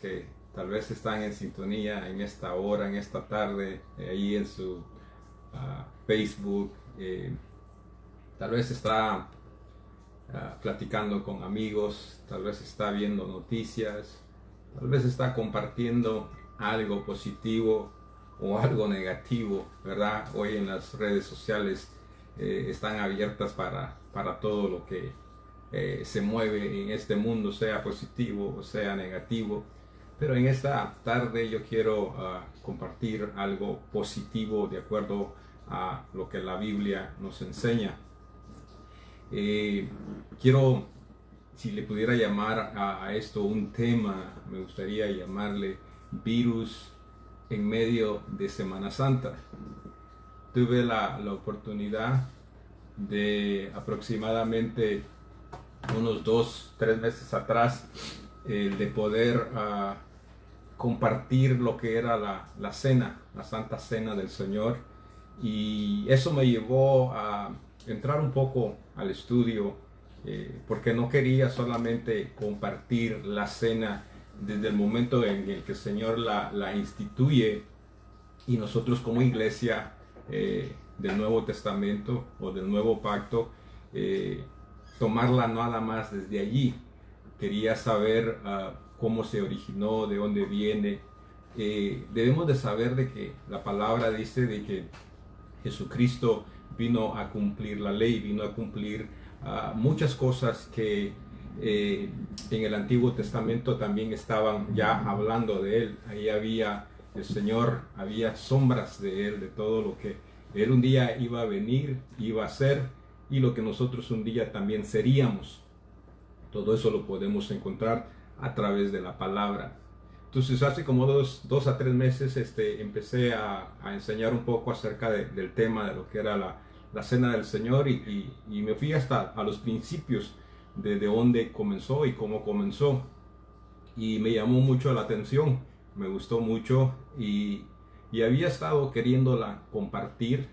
que tal vez están en sintonía en esta hora, en esta tarde, ahí en su Facebook. Tal vez está platicando con amigos, tal vez está viendo noticias, tal vez está compartiendo algo positivo o algo negativo, ¿verdad? Hoy en las redes sociales están abiertas para todo lo que se mueve en este mundo, sea positivo o sea negativo. Pero en esta tarde yo quiero compartir algo positivo de acuerdo a lo que la Biblia nos enseña. Quiero, si le pudiera llamar a esto un tema, me gustaría llamarle virus en medio de Semana Santa. Tuve la oportunidad de aproximadamente unos 2-3 meses atrás de poder compartir lo que era la cena, la Santa Cena del Señor, y eso me llevó a entrar un poco al estudio, porque no quería solamente compartir la cena desde el momento en el que el Señor la instituye y nosotros como iglesia del Nuevo Testamento o del Nuevo Pacto, tomarla nada más desde allí. Quería saber cómo se originó, de dónde viene. Debemos de saber de que la palabra dice de que Jesucristo vino a cumplir la ley, vino a cumplir muchas cosas que en el Antiguo Testamento también estaban ya hablando de Él. Ahí había el Señor, había sombras de Él, de todo lo que Él un día iba a venir, iba a ser, y lo que nosotros un día también seríamos. Todo eso lo podemos encontrar a través de la palabra. Entonces hace como 2 a 3 meses empecé a enseñar un poco acerca del tema de lo que era la Cena del Señor, y me fui hasta a los principios de dónde comenzó y cómo comenzó, y me llamó mucho la atención, me gustó mucho, y había estado queriéndola compartir.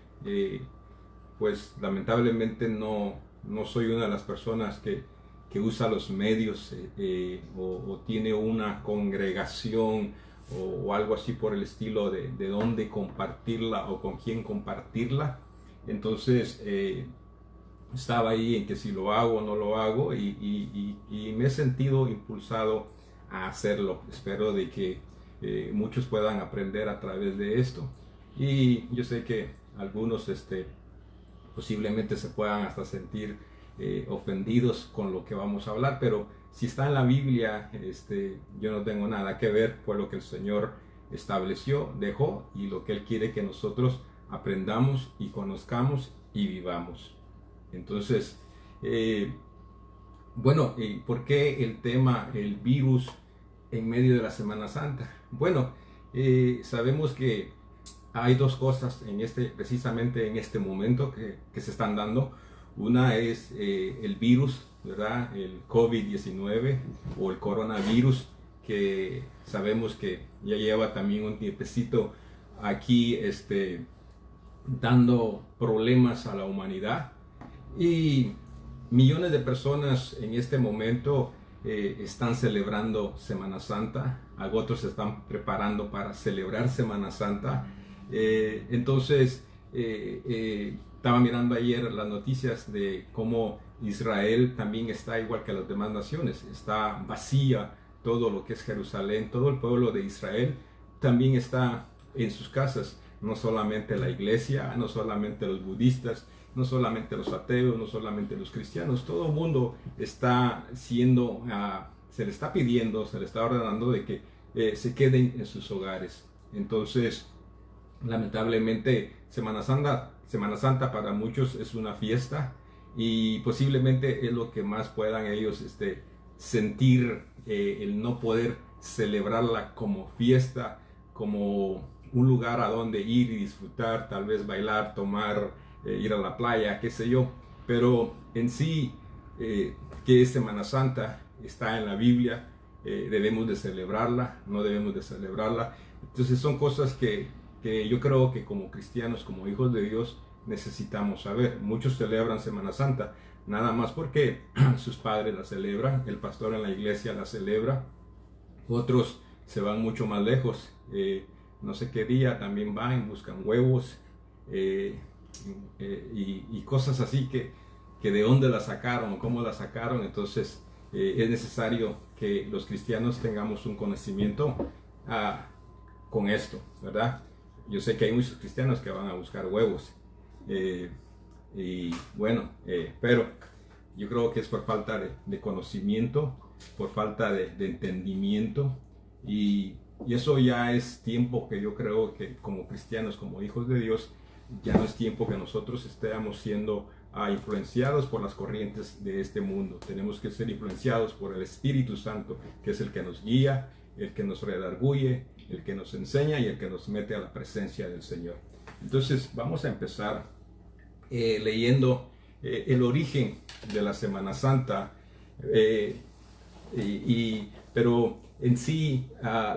Pues lamentablemente no soy una de las personas que usa los medios o tiene una congregación o algo así por el estilo de dónde compartirla o con quién compartirla. Entonces estaba ahí en que si lo hago o no lo hago, y me he sentido impulsado a hacerlo. Espero de que muchos puedan aprender a través de esto, y yo sé que algunos posiblemente se puedan hasta sentir ofendidos con lo que vamos a hablar, pero si está en la Biblia, yo no tengo nada que ver. Fue lo que el Señor estableció, dejó, y lo que Él quiere que nosotros aprendamos y conozcamos y vivamos. Entonces, ¿por qué el tema, el virus en medio de la Semana Santa? Bueno, sabemos que hay dos cosas precisamente en este momento que se están dando. Una es el virus, ¿verdad? El COVID-19 o el coronavirus, que sabemos que ya lleva también un tiempecito aquí dando problemas a la humanidad. Y millones de personas en este momento están celebrando Semana Santa. Otros se están preparando para celebrar Semana Santa. Entonces estaba mirando ayer las noticias de cómo Israel también está igual que las demás naciones. Está vacía todo lo que es Jerusalén. Todo el pueblo de Israel también está en sus casas. No solamente la iglesia, no solamente los budistas, no solamente los ateos, no solamente los cristianos. Todo el mundo está siendo, se le está pidiendo, se le está ordenando de que se queden en sus hogares. Entonces, lamentablemente, Semana Santa para muchos es una fiesta, y posiblemente es lo que más puedan ellos sentir, el no poder celebrarla como fiesta, como un lugar a donde ir y disfrutar, tal vez bailar, tomar, ir a la playa, qué sé yo. Pero en sí, que es Semana Santa, está en la Biblia. Debemos de celebrarla, no debemos de celebrarla. Entonces son cosas que yo creo que como cristianos, como hijos de Dios, necesitamos saber. Muchos celebran Semana Santa nada más porque sus padres la celebran, el pastor en la iglesia la celebra. Otros se van mucho más lejos. No sé qué día también van, buscan huevos y cosas así que de dónde la sacaron, cómo la sacaron. Entonces es necesario que los cristianos tengamos un conocimiento con esto, ¿verdad? Yo sé que hay muchos cristianos que van a buscar huevos y bueno, pero yo creo que es por falta de conocimiento, por falta de entendimiento y eso ya es tiempo que yo creo que como cristianos, como hijos de Dios, ya no es tiempo que nosotros estemos siendo influenciados por las corrientes de este mundo. Tenemos que ser influenciados por el Espíritu Santo, que es el que nos guía, el que nos redarguye, el que nos enseña y el que nos mete a la presencia del Señor. Entonces vamos a empezar leyendo el origen de la Semana Santa, pero en sí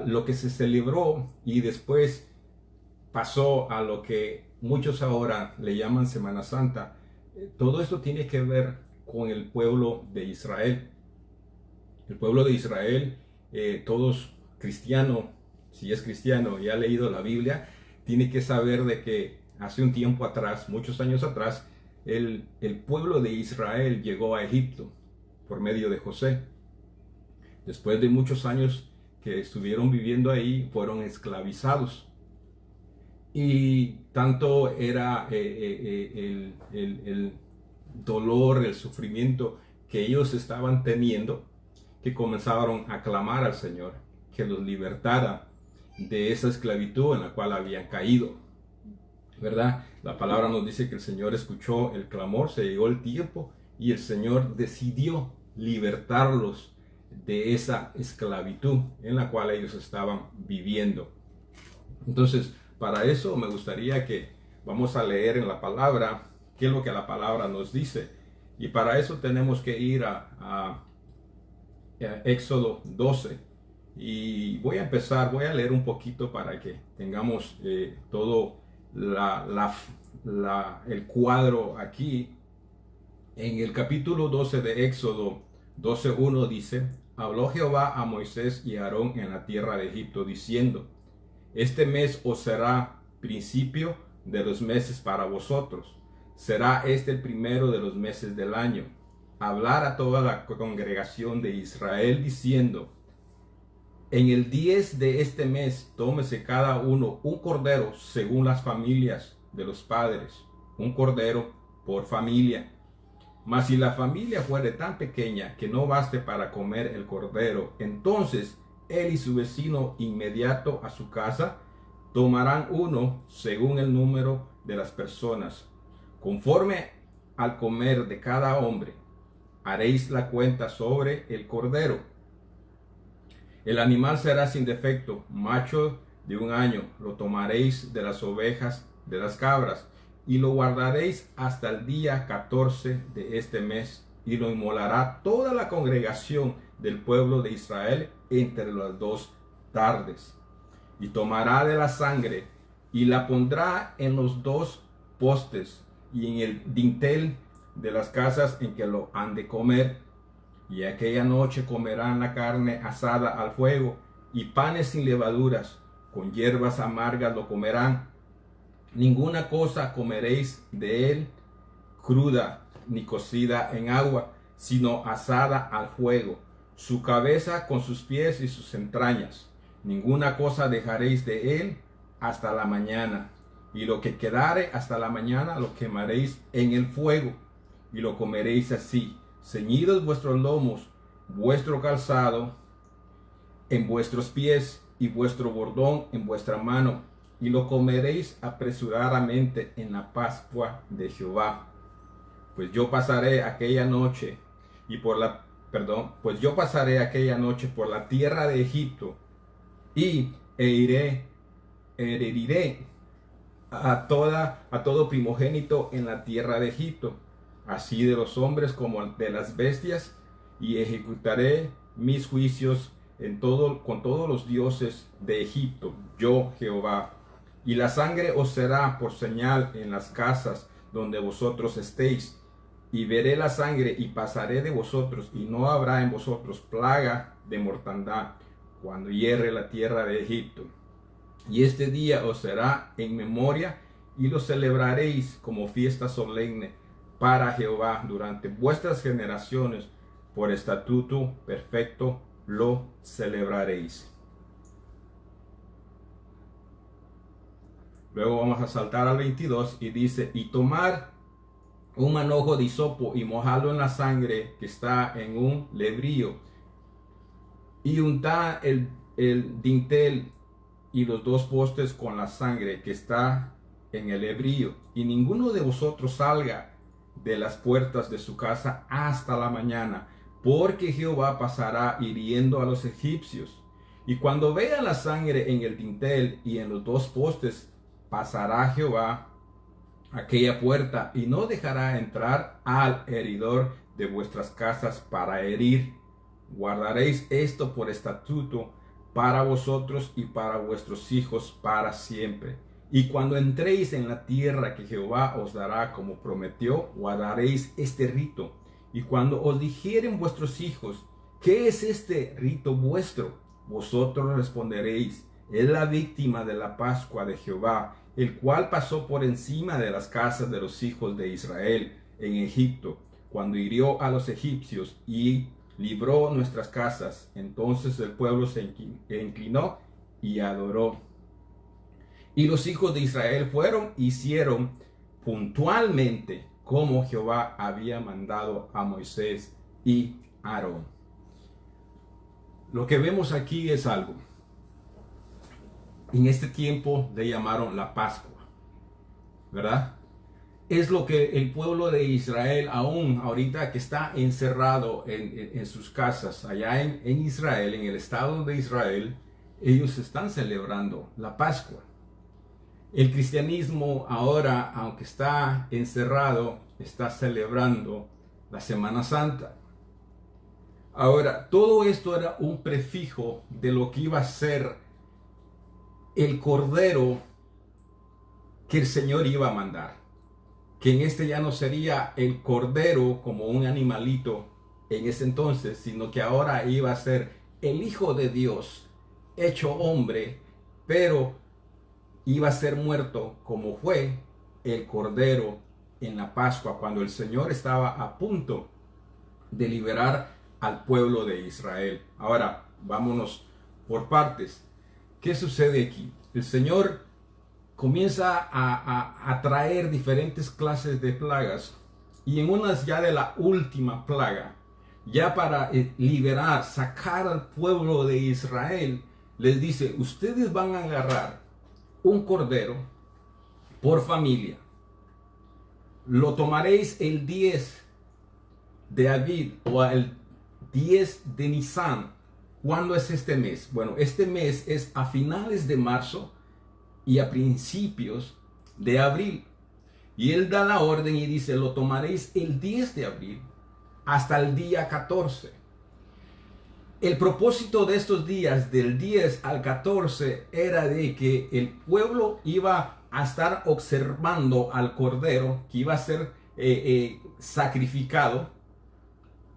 lo que se celebró y después pasó a lo que muchos ahora le llaman Semana Santa. Todo esto tiene que ver con el pueblo de Israel. El pueblo de Israel, todos cristianos, si es cristiano y ha leído la Biblia, tiene que saber de que hace un tiempo atrás, muchos años atrás, el pueblo de Israel llegó a Egipto por medio de José. Después de muchos años que estuvieron viviendo ahí, fueron esclavizados. Y tanto era el dolor, el sufrimiento que ellos estaban teniendo, que comenzaron a clamar al Señor que los libertara de esa esclavitud en la cual habían caído, ¿verdad? La palabra nos dice que el Señor escuchó el clamor, se llegó el tiempo y el Señor decidió libertarlos de esa esclavitud en la cual ellos estaban viviendo. Entonces, para eso me gustaría que vamos a leer en la palabra qué es lo que la palabra nos dice. Y para eso tenemos que ir a Éxodo 12. Y voy a empezar, voy a leer un poquito para que tengamos todo el cuadro aquí. En el capítulo 12 de Éxodo 12:1 dice: Habló Jehová a Moisés y a Aarón en la tierra de Egipto, diciendo: Este mes os será principio de los meses para vosotros. Será este el primero de los meses del año. Hablar a toda la congregación de Israel diciendo: En el 10 de este mes tómese cada uno un cordero según las familias de los padres, un cordero por familia. Mas si la familia fuere tan pequeña que no baste para comer el cordero, entonces él y su vecino inmediato a su casa tomarán uno según el número de las personas. Conforme al comer de cada hombre, haréis la cuenta sobre el cordero. El animal será sin defecto, macho de 1 año. Lo tomaréis de las ovejas, de las cabras, y lo guardaréis hasta el día 14 de este mes, y lo inmolará toda la congregación del pueblo de Israel entre las 2 tardes. Y tomará de la sangre y la pondrá en los 2 postes y en el dintel de las casas en que lo han de comer. Y aquella noche comerán la carne asada al fuego y panes sin levaduras, con hierbas amargas lo comerán. Ninguna cosa comeréis de él cruda ni cocida en agua, sino asada al fuego, su cabeza con sus pies y sus entrañas. Ninguna cosa dejaréis de él hasta la mañana, y lo que quedare hasta la mañana lo quemaréis en el fuego, y lo comeréis así, ceñidos vuestros lomos, vuestro calzado en vuestros pies, y vuestro bordón en vuestra mano, y lo comeréis apresuradamente en la Pascua de Jehová. Pues yo pasaré aquella noche por la tierra de Egipto, y heriré a todo primogénito en la tierra de Egipto, así de los hombres como de las bestias, y ejecutaré mis juicios con todos los dioses de Egipto, yo Jehová. Y la sangre os será por señal en las casas donde vosotros estéis, y veré la sangre y pasaré de vosotros, y no habrá en vosotros plaga de mortandad, cuando hierre la tierra de Egipto. Y este día os será en memoria y lo celebraréis como fiesta solemne para Jehová durante vuestras generaciones. Por estatuto perfecto lo celebraréis. Luego vamos a saltar al 22 y dice, y tomar un manojo de hisopo y mojarlo en la sangre que está en un lebrillo, y untar el dintel y los dos postes con la sangre que está en el lebrillo, y ninguno de vosotros salga de las puertas de su casa hasta la mañana, porque Jehová pasará hiriendo a los egipcios. Y cuando vea la sangre en el dintel y en los dos postes, pasará Jehová aquella puerta y no dejará entrar al heridor de vuestras casas para herir. Guardaréis esto por estatuto para vosotros y para vuestros hijos para siempre. Y cuando entréis en la tierra que Jehová os dará como prometió, guardaréis este rito. Y cuando os dijeren vuestros hijos, ¿qué es este rito vuestro? Vosotros responderéis, es la víctima de la Pascua de Jehová, el cual pasó por encima de las casas de los hijos de Israel en Egipto, cuando hirió a los egipcios y libró nuestras casas. Entonces el pueblo se inclinó y adoró. Y los hijos de Israel fueron, hicieron puntualmente como Jehová había mandado a Moisés y Aarón. Lo que vemos aquí es algo. En este tiempo le llamaron la Pascua, ¿verdad? Es lo que el pueblo de Israel, aún ahorita que está encerrado en sus casas, allá en Israel, en el estado de Israel, ellos están celebrando la Pascua. El cristianismo ahora, aunque está encerrado, está celebrando la Semana Santa. Ahora, todo esto era un prefijo de lo que iba a ser el cordero que el Señor iba a mandar. Que en este ya no sería el cordero como un animalito en ese entonces, sino que ahora iba a ser el Hijo de Dios hecho hombre, pero iba a ser muerto como fue el cordero en la Pascua, cuando el Señor estaba a punto de liberar al pueblo de Israel. Ahora, vámonos por partes. ¿Qué sucede aquí? El Señor comienza a traer diferentes clases de plagas, y en unas ya de la última plaga, ya para liberar, sacar al pueblo de Israel, les dice, ustedes van a agarrar un cordero por familia, lo tomaréis el 10 de Aviv o el 10 de Nisan. ¿Cuándo es este mes? Bueno, este mes es a finales de marzo y a principios de abril. Y él da la orden y dice, lo tomaréis el 10 de abril hasta el día 14. El propósito de estos días, del 10 al 14, era de que el pueblo iba a estar observando al cordero que iba a ser sacrificado.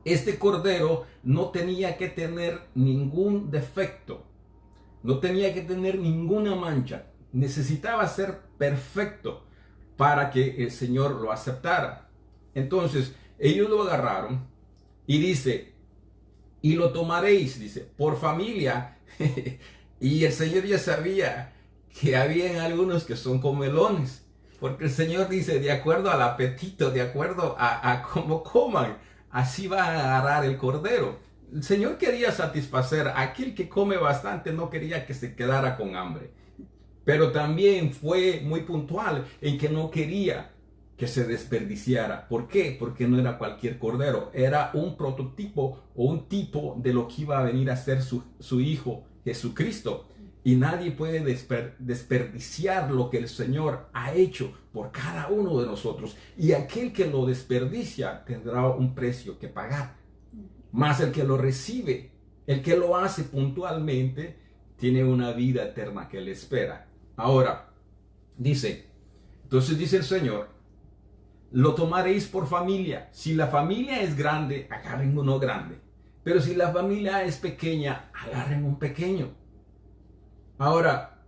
Este cordero no tenía que tener ningún defecto, no tenía que tener ninguna mancha, necesitaba ser perfecto para que el Señor lo aceptara. Entonces ellos lo agarraron y dice, y lo tomaréis, dice, por familia. Y el Señor ya sabía que habían algunos que son comelones, porque el Señor dice, de acuerdo al apetito, de acuerdo a cómo coman, así va a agarrar el cordero. El Señor quería satisfacer a aquel que come bastante, no quería que se quedara con hambre. Pero también fue muy puntual en que no quería que se desperdiciara. ¿Por qué? Porque no era cualquier cordero, era un prototipo o un tipo de lo que iba a venir a ser su Hijo Jesucristo. Y nadie puede desperdiciar lo que el Señor ha hecho por cada uno de nosotros. Y aquel que lo desperdicia tendrá un precio que pagar. Más el que lo recibe, el que lo hace puntualmente, tiene una vida eterna que le espera. Ahora, entonces dice el Señor, lo tomaréis por familia. Si la familia es grande, agarren uno grande. Pero si la familia es pequeña, agarren un pequeño. Ahora,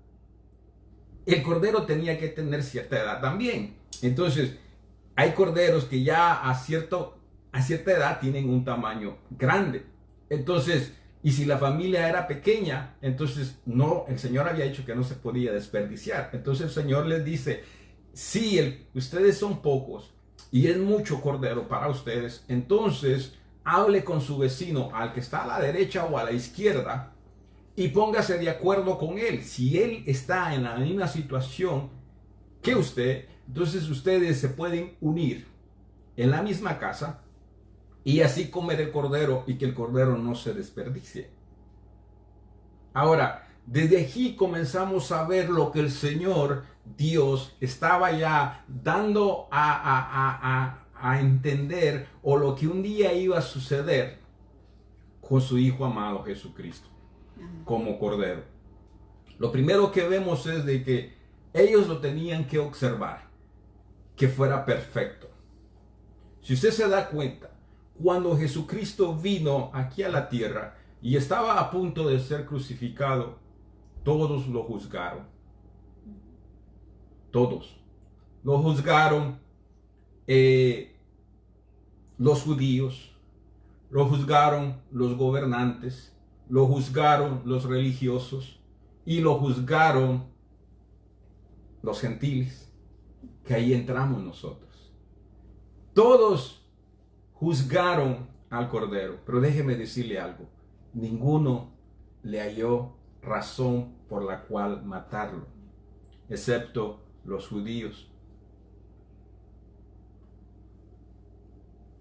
el cordero tenía que tener cierta edad también. Entonces, hay corderos que ya a cierta edad tienen un tamaño grande. Entonces, y si la familia era pequeña, entonces no, el Señor había dicho que no se podía desperdiciar. Entonces el Señor les dice, si ustedes son pocos y es mucho cordero para ustedes, entonces hable con su vecino, al que está a la derecha o a la izquierda, y póngase de acuerdo con él. Si él está en la misma situación que usted, entonces ustedes se pueden unir en la misma casa y así comer el cordero y que el cordero no se desperdicie. Ahora, desde aquí comenzamos a ver lo que el Señor Dios estaba ya dando a entender, o lo que un día iba a suceder con su Hijo amado Jesucristo como cordero. Lo primero que vemos es de que ellos lo tenían que observar, que fuera perfecto. Si usted se da cuenta, cuando Jesucristo vino aquí a la tierra y estaba a punto de ser crucificado, todos lo juzgaron. Todos lo juzgaron. Los judíos, lo juzgaron los gobernantes, lo juzgaron los religiosos y lo juzgaron los gentiles, que ahí entramos nosotros. Todos juzgaron al Cordero, pero déjeme decirle algo, ninguno le halló razón por la cual matarlo, excepto los judíos.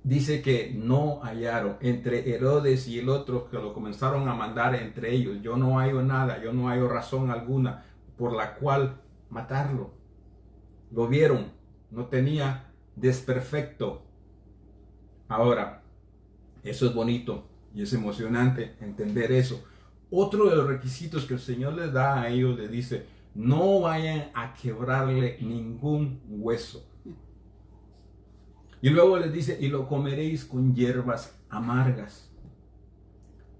Dice que no hallaron entre Herodes y el otro, que lo comenzaron a mandar entre ellos. Yo no hallo nada, yo no hallo razón alguna por la cual matarlo. Lo vieron, no tenía desperfecto. Ahora, eso es bonito y es emocionante entender eso. Otro de los requisitos que el Señor les da a ellos, les dice, no vayan a quebrarle ningún hueso. Y luego les dice, y lo comeréis con hierbas amargas.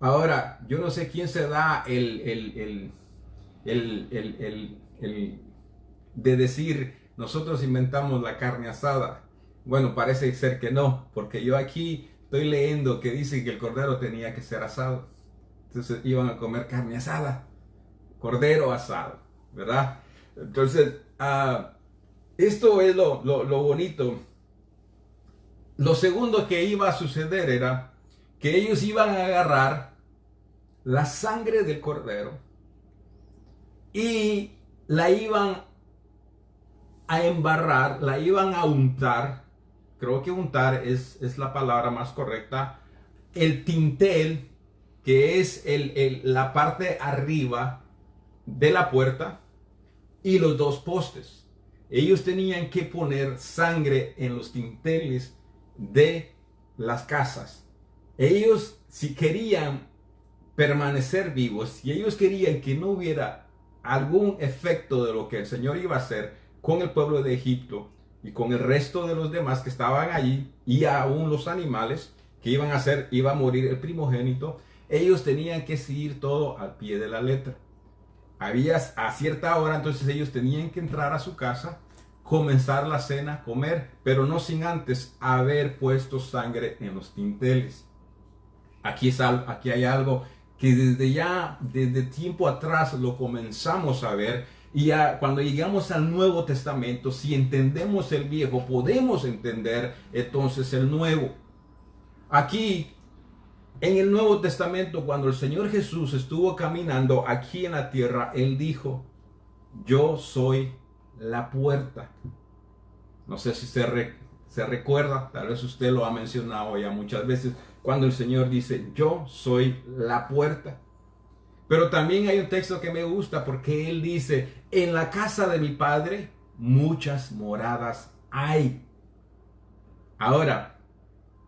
Ahora, yo no sé quién se da el de decir, nosotros inventamos la carne asada. Bueno, parece ser que no, porque yo aquí estoy leyendo que dice que el cordero tenía que ser asado. Entonces iban a comer carne asada, cordero asado, ¿verdad? Entonces, esto es lo bonito. Lo segundo que iba a suceder era que ellos iban a agarrar la sangre del cordero y la iban a embarrar, la iban a untar. Creo que untar es la palabra más correcta. El tintel, que es la parte arriba de la puerta, y los dos postes. Ellos tenían que poner sangre en los tinteles de las casas. Ellos, si querían permanecer vivos, si ellos querían que no hubiera algún efecto de lo que el Señor iba a hacer con el pueblo de Egipto y con el resto de los demás que estaban allí, y aún los animales que iban a hacer, iba a morir el primogénito, ellos tenían que seguir todo al pie de la letra. Había a cierta hora, entonces ellos tenían que entrar a su casa, comenzar la cena, comer, pero no sin antes haber puesto sangre en los tinteles. Aquí hay algo que desde tiempo atrás lo comenzamos a ver, y cuando llegamos al Nuevo Testamento, si entendemos el Viejo, podemos entender entonces el Nuevo. Aquí, en el Nuevo Testamento, cuando el Señor Jesús estuvo caminando aquí en la tierra, Él dijo, yo soy la puerta. No sé si se recuerda, tal vez usted lo ha mencionado ya muchas veces, cuando el Señor dice, yo soy la puerta. Pero también hay un texto que me gusta, porque Él dice, en la casa de mi Padre muchas moradas hay. Ahora,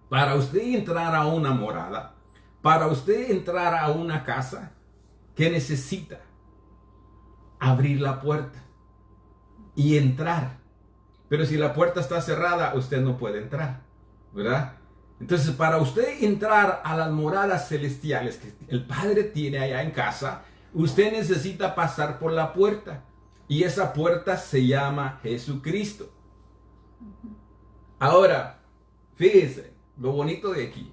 para usted entrar a una morada, para usted entrar a una casa, ¿qué necesita? Abrir la puerta y entrar. Pero si la puerta está cerrada, usted no puede entrar, ¿verdad? Entonces, para usted entrar a las moradas celestiales que el Padre tiene allá en casa, usted necesita pasar por la puerta. Y esa puerta se llama Jesucristo. Ahora, fíjese lo bonito de aquí.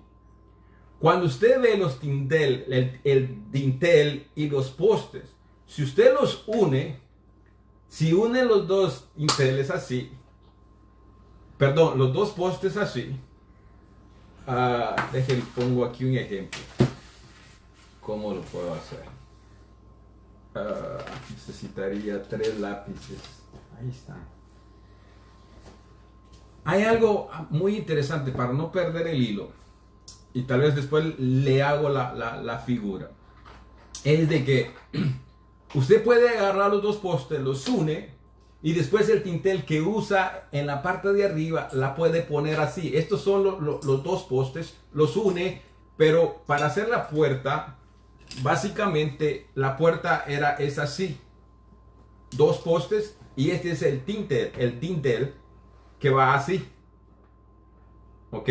Cuando usted ve los dintel, el dintel y los postes, si usted los une, si une los dos dinteles así, perdón, los dos postes así, déjenme, pongo aquí un ejemplo. ¿Cómo lo puedo hacer? Necesitaría 3 lápices. Ahí está. Hay algo muy interesante para no perder el hilo. Y tal vez después le hago la figura. Es de que usted puede agarrar los dos postes, los une. Y después el dintel que usa en la parte de arriba la puede poner así. Estos son los dos postes, los une. Pero para hacer la puerta, básicamente la puerta es así. 2 postes y este es el dintel que va así. ¿Ok?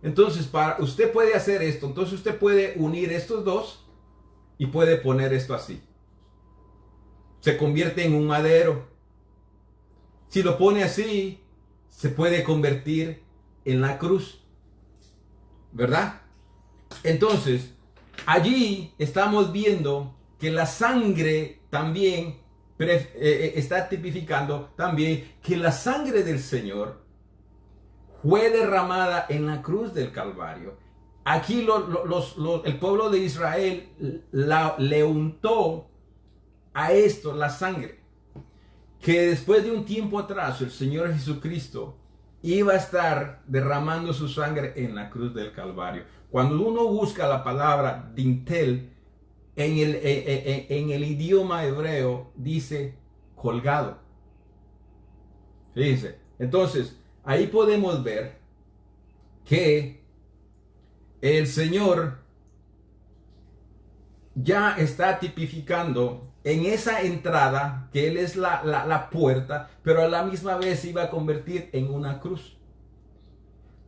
Entonces, usted puede hacer esto. Entonces usted puede unir estos dos y puede poner esto así. Se convierte en un madero. Si lo pone así, se puede convertir en la cruz. ¿Verdad? Entonces, allí estamos viendo que la sangre también está tipificando también que la sangre del Señor fue derramada en la cruz del Calvario. Aquí el pueblo de Israel le untó a esto la sangre. Que después de un tiempo atrás el Señor Jesucristo iba a estar derramando su sangre en la cruz del Calvario. Cuando uno busca la palabra dintel en el idioma hebreo dice colgado. Fíjense. Entonces, ahí podemos ver que el Señor ya está tipificando en esa entrada que Él es la puerta, pero a la misma vez se iba a convertir en una cruz.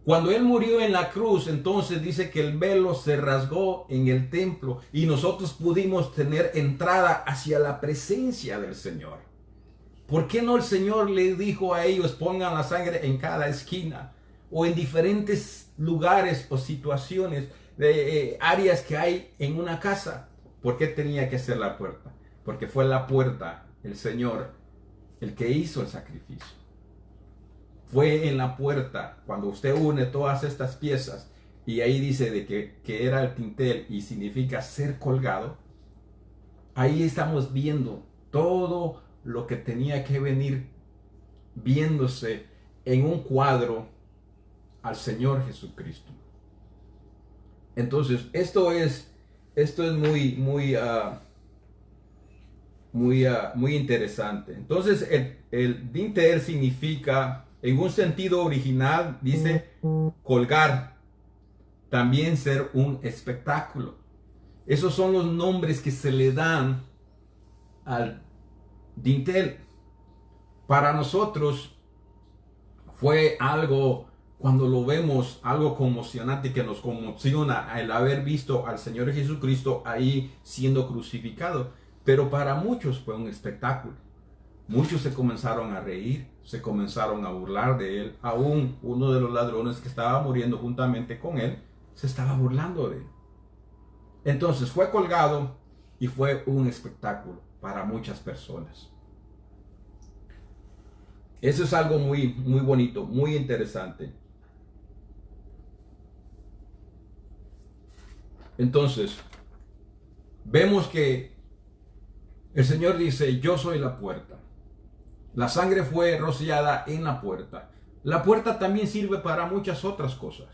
Cuando Él murió en la cruz, entonces dice que el velo se rasgó en el templo y nosotros pudimos tener entrada hacia la presencia del Señor. ¿Por qué no el Señor le dijo a ellos pongan la sangre en cada esquina o en diferentes lugares o situaciones, áreas que hay en una casa? ¿Por qué tenía que ser la puerta? Porque fue la puerta, el Señor, el que hizo el sacrificio. Fue en la puerta, cuando usted une todas estas piezas, y ahí dice de que era el dintel y significa ser colgado, ahí estamos viendo todo lo que tenía que venir viéndose en un cuadro al Señor Jesucristo. Entonces, esto es muy interesante. Entonces, el dintel significa, en un sentido original, dice colgar, también ser un espectáculo. Esos son los nombres que se le dan al dintel. Para nosotros fue algo, cuando lo vemos, algo conmocionante, que nos conmociona el haber visto al Señor Jesucristo ahí siendo crucificado. Pero para muchos fue un espectáculo. Muchos se comenzaron a reír, se comenzaron a burlar de él. Aún uno de los ladrones que estaba muriendo juntamente con él se estaba burlando de él. Entonces fue colgado y fue un espectáculo para muchas personas. Eso es algo muy bonito, muy interesante. Entonces, vemos que el Señor dice, yo soy la puerta. La sangre fue rociada en la puerta. La puerta también sirve para muchas otras cosas.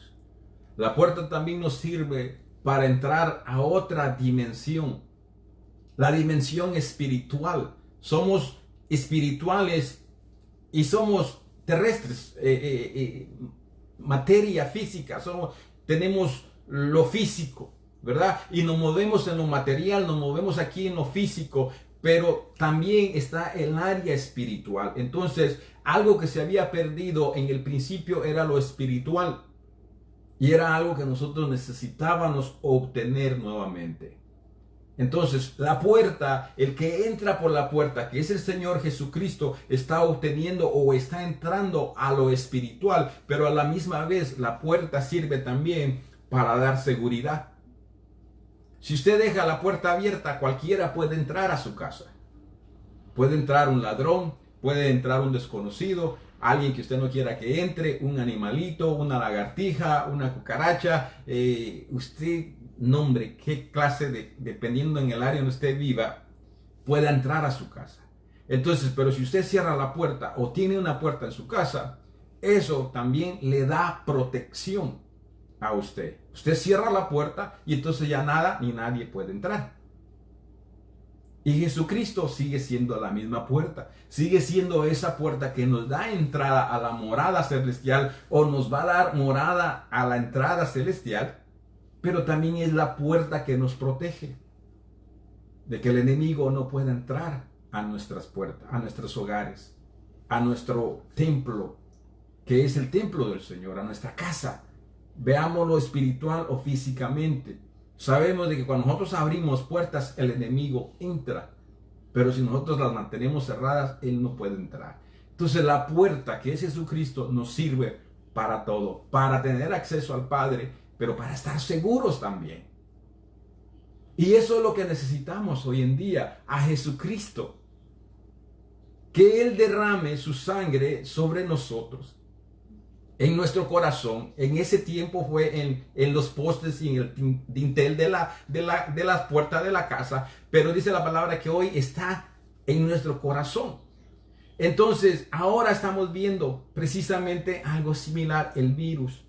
La puerta también nos sirve para entrar a otra dimensión. La dimensión espiritual. Somos espirituales y somos terrestres. Materia física. Tenemos lo físico, ¿verdad? Y nos movemos en lo material, nos movemos aquí en lo físico. Pero también está el área espiritual. Entonces, algo que se había perdido en el principio era lo espiritual. Y era algo que nosotros necesitábamos obtener nuevamente. Entonces, la puerta, el que entra por la puerta, que es el Señor Jesucristo, está obteniendo o está entrando a lo espiritual, pero a la misma vez la puerta sirve también para dar seguridad. Si usted deja la puerta abierta, cualquiera puede entrar a su casa. Puede entrar un ladrón, puede entrar un desconocido, alguien que usted no quiera que entre, un animalito, una lagartija, una cucaracha, usted nombre, qué clase dependiendo en el área donde usted viva, pueda entrar a su casa. Entonces, pero si usted cierra la puerta o tiene una puerta en su casa, eso también le da protección a usted. Usted cierra la puerta y entonces ya nada ni nadie puede entrar. Y Jesucristo sigue siendo la misma puerta, sigue siendo esa puerta que nos da entrada a la morada celestial o nos va a dar morada a la entrada celestial, pero también es la puerta que nos protege de que el enemigo no pueda entrar a nuestras puertas, a nuestros hogares, a nuestro templo, que es el templo del Señor, a nuestra casa. Veámoslo espiritual o físicamente. Sabemos de que cuando nosotros abrimos puertas, el enemigo entra. Pero si nosotros las mantenemos cerradas, él no puede entrar. Entonces la puerta que es Jesucristo nos sirve para todo. Para tener acceso al Padre, pero para estar seguros también. Y eso es lo que necesitamos hoy en día. A Jesucristo. Que Él derrame su sangre sobre nosotros. En nuestro corazón. En ese tiempo fue en los postes y en el dintel de las puertas de la casa, pero dice la palabra que hoy está en nuestro corazón. Entonces ahora estamos viendo precisamente algo similar, el virus.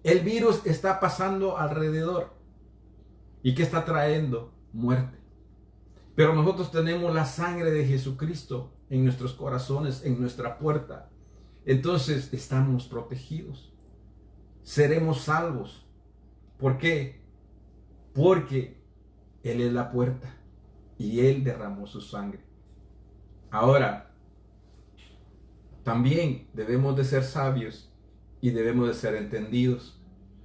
El virus está pasando alrededor. ¿Y qué está trayendo? Muerte. Pero nosotros tenemos la sangre de Jesucristo en nuestros corazones, en nuestra puerta. Entonces estamos protegidos. Seremos salvos. ¿Por qué? Porque Él es la puerta y Él derramó su sangre. Ahora, también debemos de ser sabios y debemos de ser entendidos.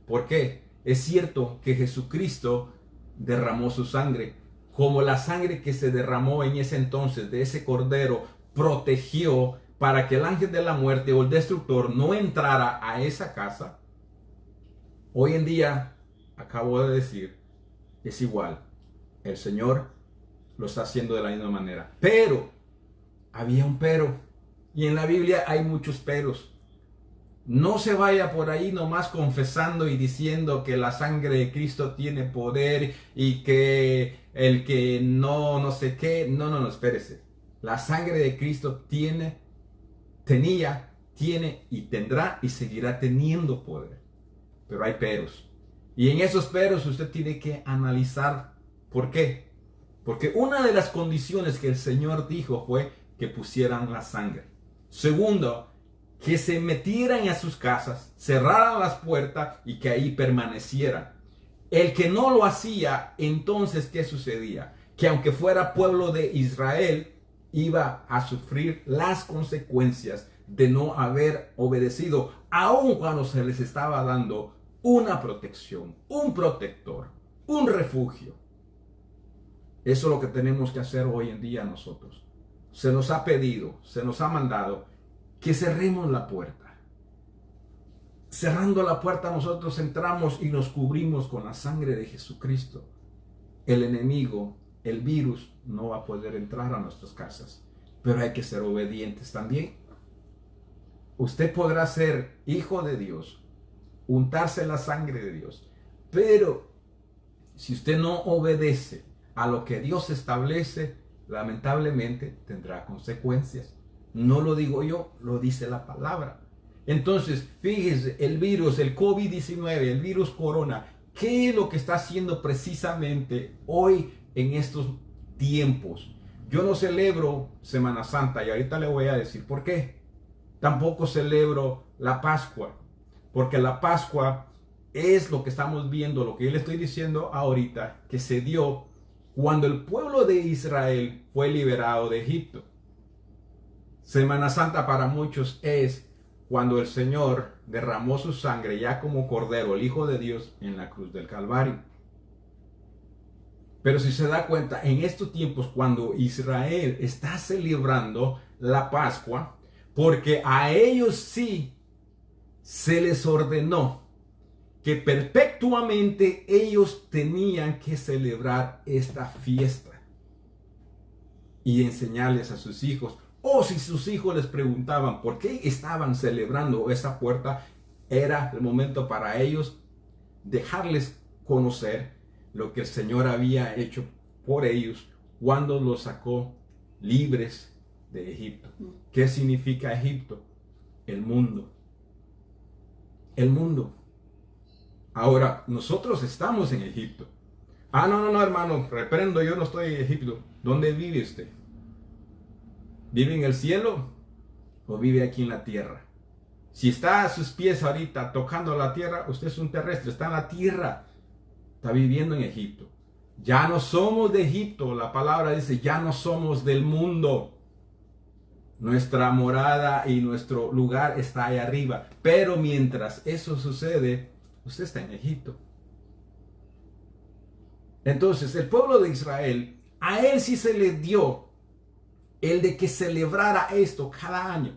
¿Por qué? Es cierto que Jesucristo derramó su sangre, como la sangre que se derramó en ese entonces de ese cordero protegió para que el ángel de la muerte o el destructor no entrara a esa casa. Hoy en día, acabo de decir, es igual. El Señor lo está haciendo de la misma manera. Pero, había un pero. Y en la Biblia hay muchos peros. No se vaya por ahí nomás confesando y diciendo que la sangre de Cristo tiene poder y que el que no sé qué. No, espérese. La sangre de Cristo tiene y tendrá y seguirá teniendo poder. Pero hay peros. Y en esos peros usted tiene que analizar por qué. Porque una de las condiciones que el Señor dijo fue que pusieran la sangre. Segundo, que se metieran a sus casas, cerraran las puertas y que ahí permanecieran. El que no lo hacía, entonces, ¿qué sucedía? Que aunque fuera pueblo de Israel, iba a sufrir las consecuencias de no haber obedecido, aun cuando se les estaba dando una protección, un protector, un refugio. Eso es lo que tenemos que hacer hoy en día nosotros. Se nos ha pedido, se nos ha mandado que cerremos la puerta. Cerrando la puerta nosotros entramos y nos cubrimos con la sangre de Jesucristo. El enemigo, el virus, no va a poder entrar a nuestras casas. Pero hay que ser obedientes también. Usted podrá ser hijo de Dios, untarse la sangre de Dios, pero si usted no obedece a lo que Dios establece, lamentablemente tendrá consecuencias. No lo digo yo, lo dice la palabra. Entonces, fíjese, el virus, el COVID-19, el virus corona, ¿qué es lo que está haciendo precisamente hoy en estos tiempos? Yo no celebro Semana Santa y ahorita le voy a decir por qué. Tampoco celebro la Pascua, porque la Pascua es lo que estamos viendo, lo que yo le estoy diciendo ahorita, que se dio cuando el pueblo de Israel fue liberado de Egipto. Semana Santa para muchos es cuando el Señor derramó su sangre ya como Cordero, el Hijo de Dios, en la cruz del Calvario. Pero si se da cuenta, en estos tiempos cuando Israel está celebrando la Pascua, porque a ellos sí se les ordenó que perpetuamente ellos tenían que celebrar esta fiesta y enseñarles a sus hijos. O si sus hijos les preguntaban por qué estaban celebrando esa puerta, era el momento para ellos dejarles conocer lo que el Señor había hecho por ellos cuando los sacó libres de Egipto. ¿Qué significa Egipto? El mundo. El mundo. Ahora, nosotros estamos en Egipto. No, hermano, reprendo, yo no estoy en Egipto. ¿Dónde vive usted? ¿Vive en el cielo o vive aquí en la tierra? Si está a sus pies ahorita tocando la tierra, usted es un terrestre, está en la tierra, está viviendo en Egipto. Ya no somos de Egipto, la palabra dice, ya no somos del mundo. Nuestra morada y nuestro lugar está ahí arriba. Pero mientras eso sucede, usted está en Egipto. Entonces, el pueblo de Israel, a él sí se le dio el de que celebrara esto cada año,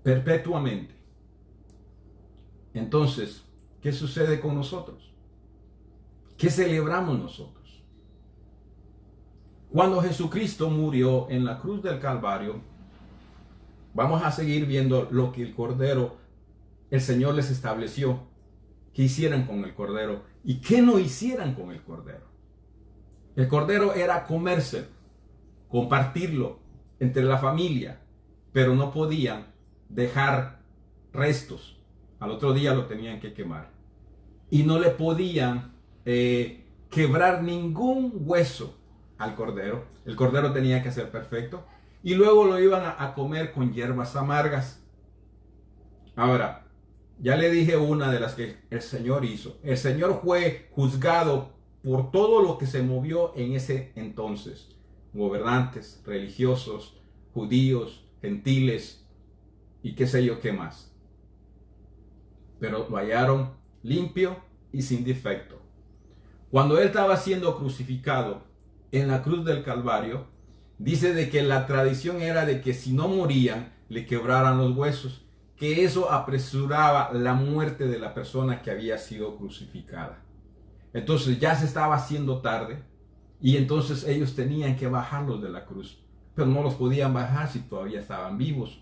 perpetuamente. Entonces, ¿qué sucede con nosotros? ¿Qué celebramos nosotros? Cuando Jesucristo murió en la cruz del Calvario, vamos a seguir viendo lo que el Cordero, el Señor les estableció que hicieran con el Cordero y que no hicieran con el Cordero. El Cordero era comerse, compartirlo entre la familia, pero no podían dejar restos. Al otro día lo tenían que quemar. Y no le podían quebrar ningún hueso al Cordero. El Cordero tenía que ser perfecto. Y luego lo iban a comer con hierbas amargas. Ahora, ya le dije una de las que el Señor hizo. El Señor fue juzgado por todo lo que se movió en ese entonces. Gobernantes, religiosos, judíos, gentiles y qué sé yo qué más. Pero lo hallaron limpio y sin defecto. Cuando él estaba siendo crucificado en la cruz del Calvario, dice de que la tradición era de que si no morían, le quebraran los huesos, que eso apresuraba la muerte de la persona que había sido crucificada. Entonces ya se estaba haciendo tarde y entonces ellos tenían que bajarlos de la cruz, pero no los podían bajar si todavía estaban vivos.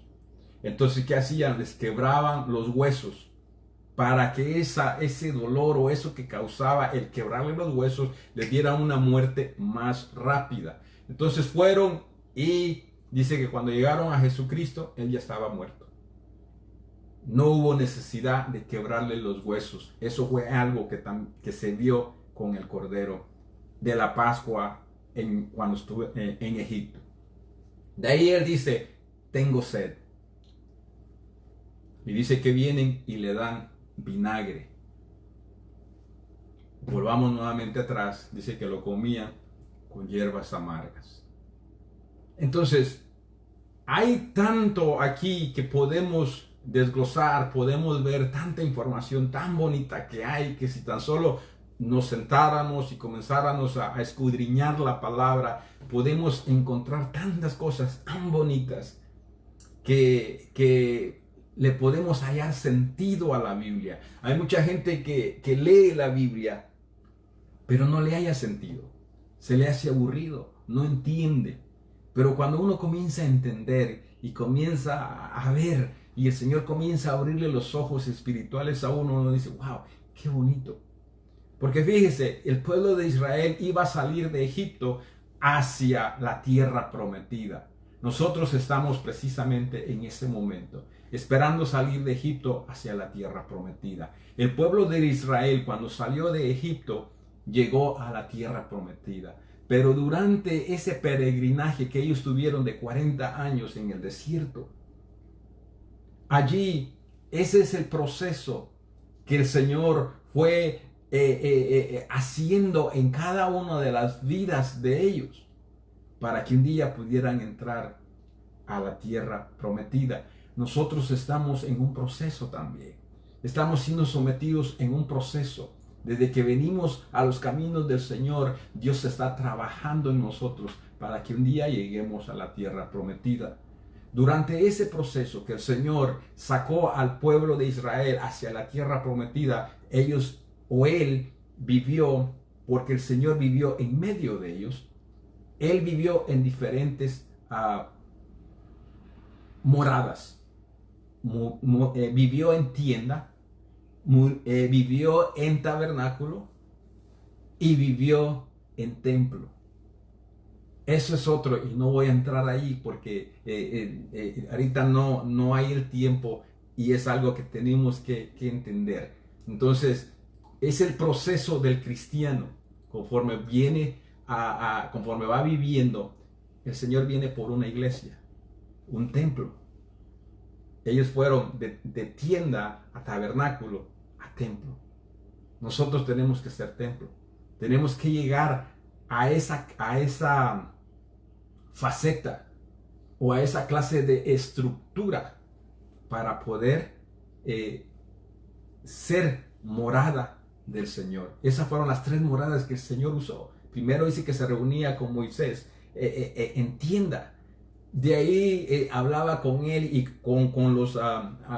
Entonces, ¿qué hacían? Les quebraban los huesos para que ese dolor o eso que causaba el quebrarle los huesos les diera una muerte más rápida. Entonces fueron y dice que cuando llegaron a Jesucristo, él ya estaba muerto. No hubo necesidad de quebrarle los huesos. Eso fue algo que se vio con el Cordero de la Pascua cuando estuve en Egipto. De ahí él dice, tengo sed. Y dice que vienen y le dan vinagre. Volvamos nuevamente atrás. Dice que lo comían con hierbas amargas. Entonces, hay tanto aquí que podemos desglosar, podemos ver tanta información tan bonita que hay, que si tan solo nos sentáramos y comenzáramos a escudriñar la palabra, podemos encontrar tantas cosas tan bonitas que le podemos hallar sentido a la Biblia. Hay mucha gente que lee la Biblia, pero no le haya sentido. Se le hace aburrido, no entiende. Pero cuando uno comienza a entender y comienza a ver, y el Señor comienza a abrirle los ojos espirituales a uno dice, wow, qué bonito. Porque fíjese, el pueblo de Israel iba a salir de Egipto hacia la tierra prometida. Nosotros estamos precisamente en ese momento, esperando salir de Egipto hacia la tierra prometida. El pueblo de Israel, cuando salió de Egipto, llegó a la tierra prometida. Pero durante ese peregrinaje que ellos tuvieron de 40 años en el desierto, allí ese es el proceso que el Señor fue haciendo en cada una de las vidas de ellos, para que un día pudieran entrar a la tierra prometida. nosotros estamos en un proceso también. Estamos siendo sometidos en un proceso. Desde que venimos a los caminos del Señor, Dios está trabajando en nosotros para que un día lleguemos a la tierra prometida. Durante ese proceso que el Señor sacó al pueblo de Israel hacia la tierra prometida, Él vivió, porque el Señor vivió en medio de ellos. Él vivió en diferentes moradas. Vivió en tienda, vivió en tabernáculo y vivió en templo. Eso es otro, y no voy a entrar ahí porque ahorita no hay el tiempo, y es algo que tenemos que entender. Entonces, es el proceso del cristiano. Conforme conforme va viviendo, el Señor viene por una iglesia, un templo. Ellos fueron de tienda a tabernáculo a templo. Nosotros tenemos que ser templo. Tenemos que llegar a esa faceta o a esa clase de estructura para poder ser morada del Señor. Esas fueron las 3 moradas que el Señor usó. Primero dice que se reunía con Moisés en tienda. De ahí hablaba con él y con los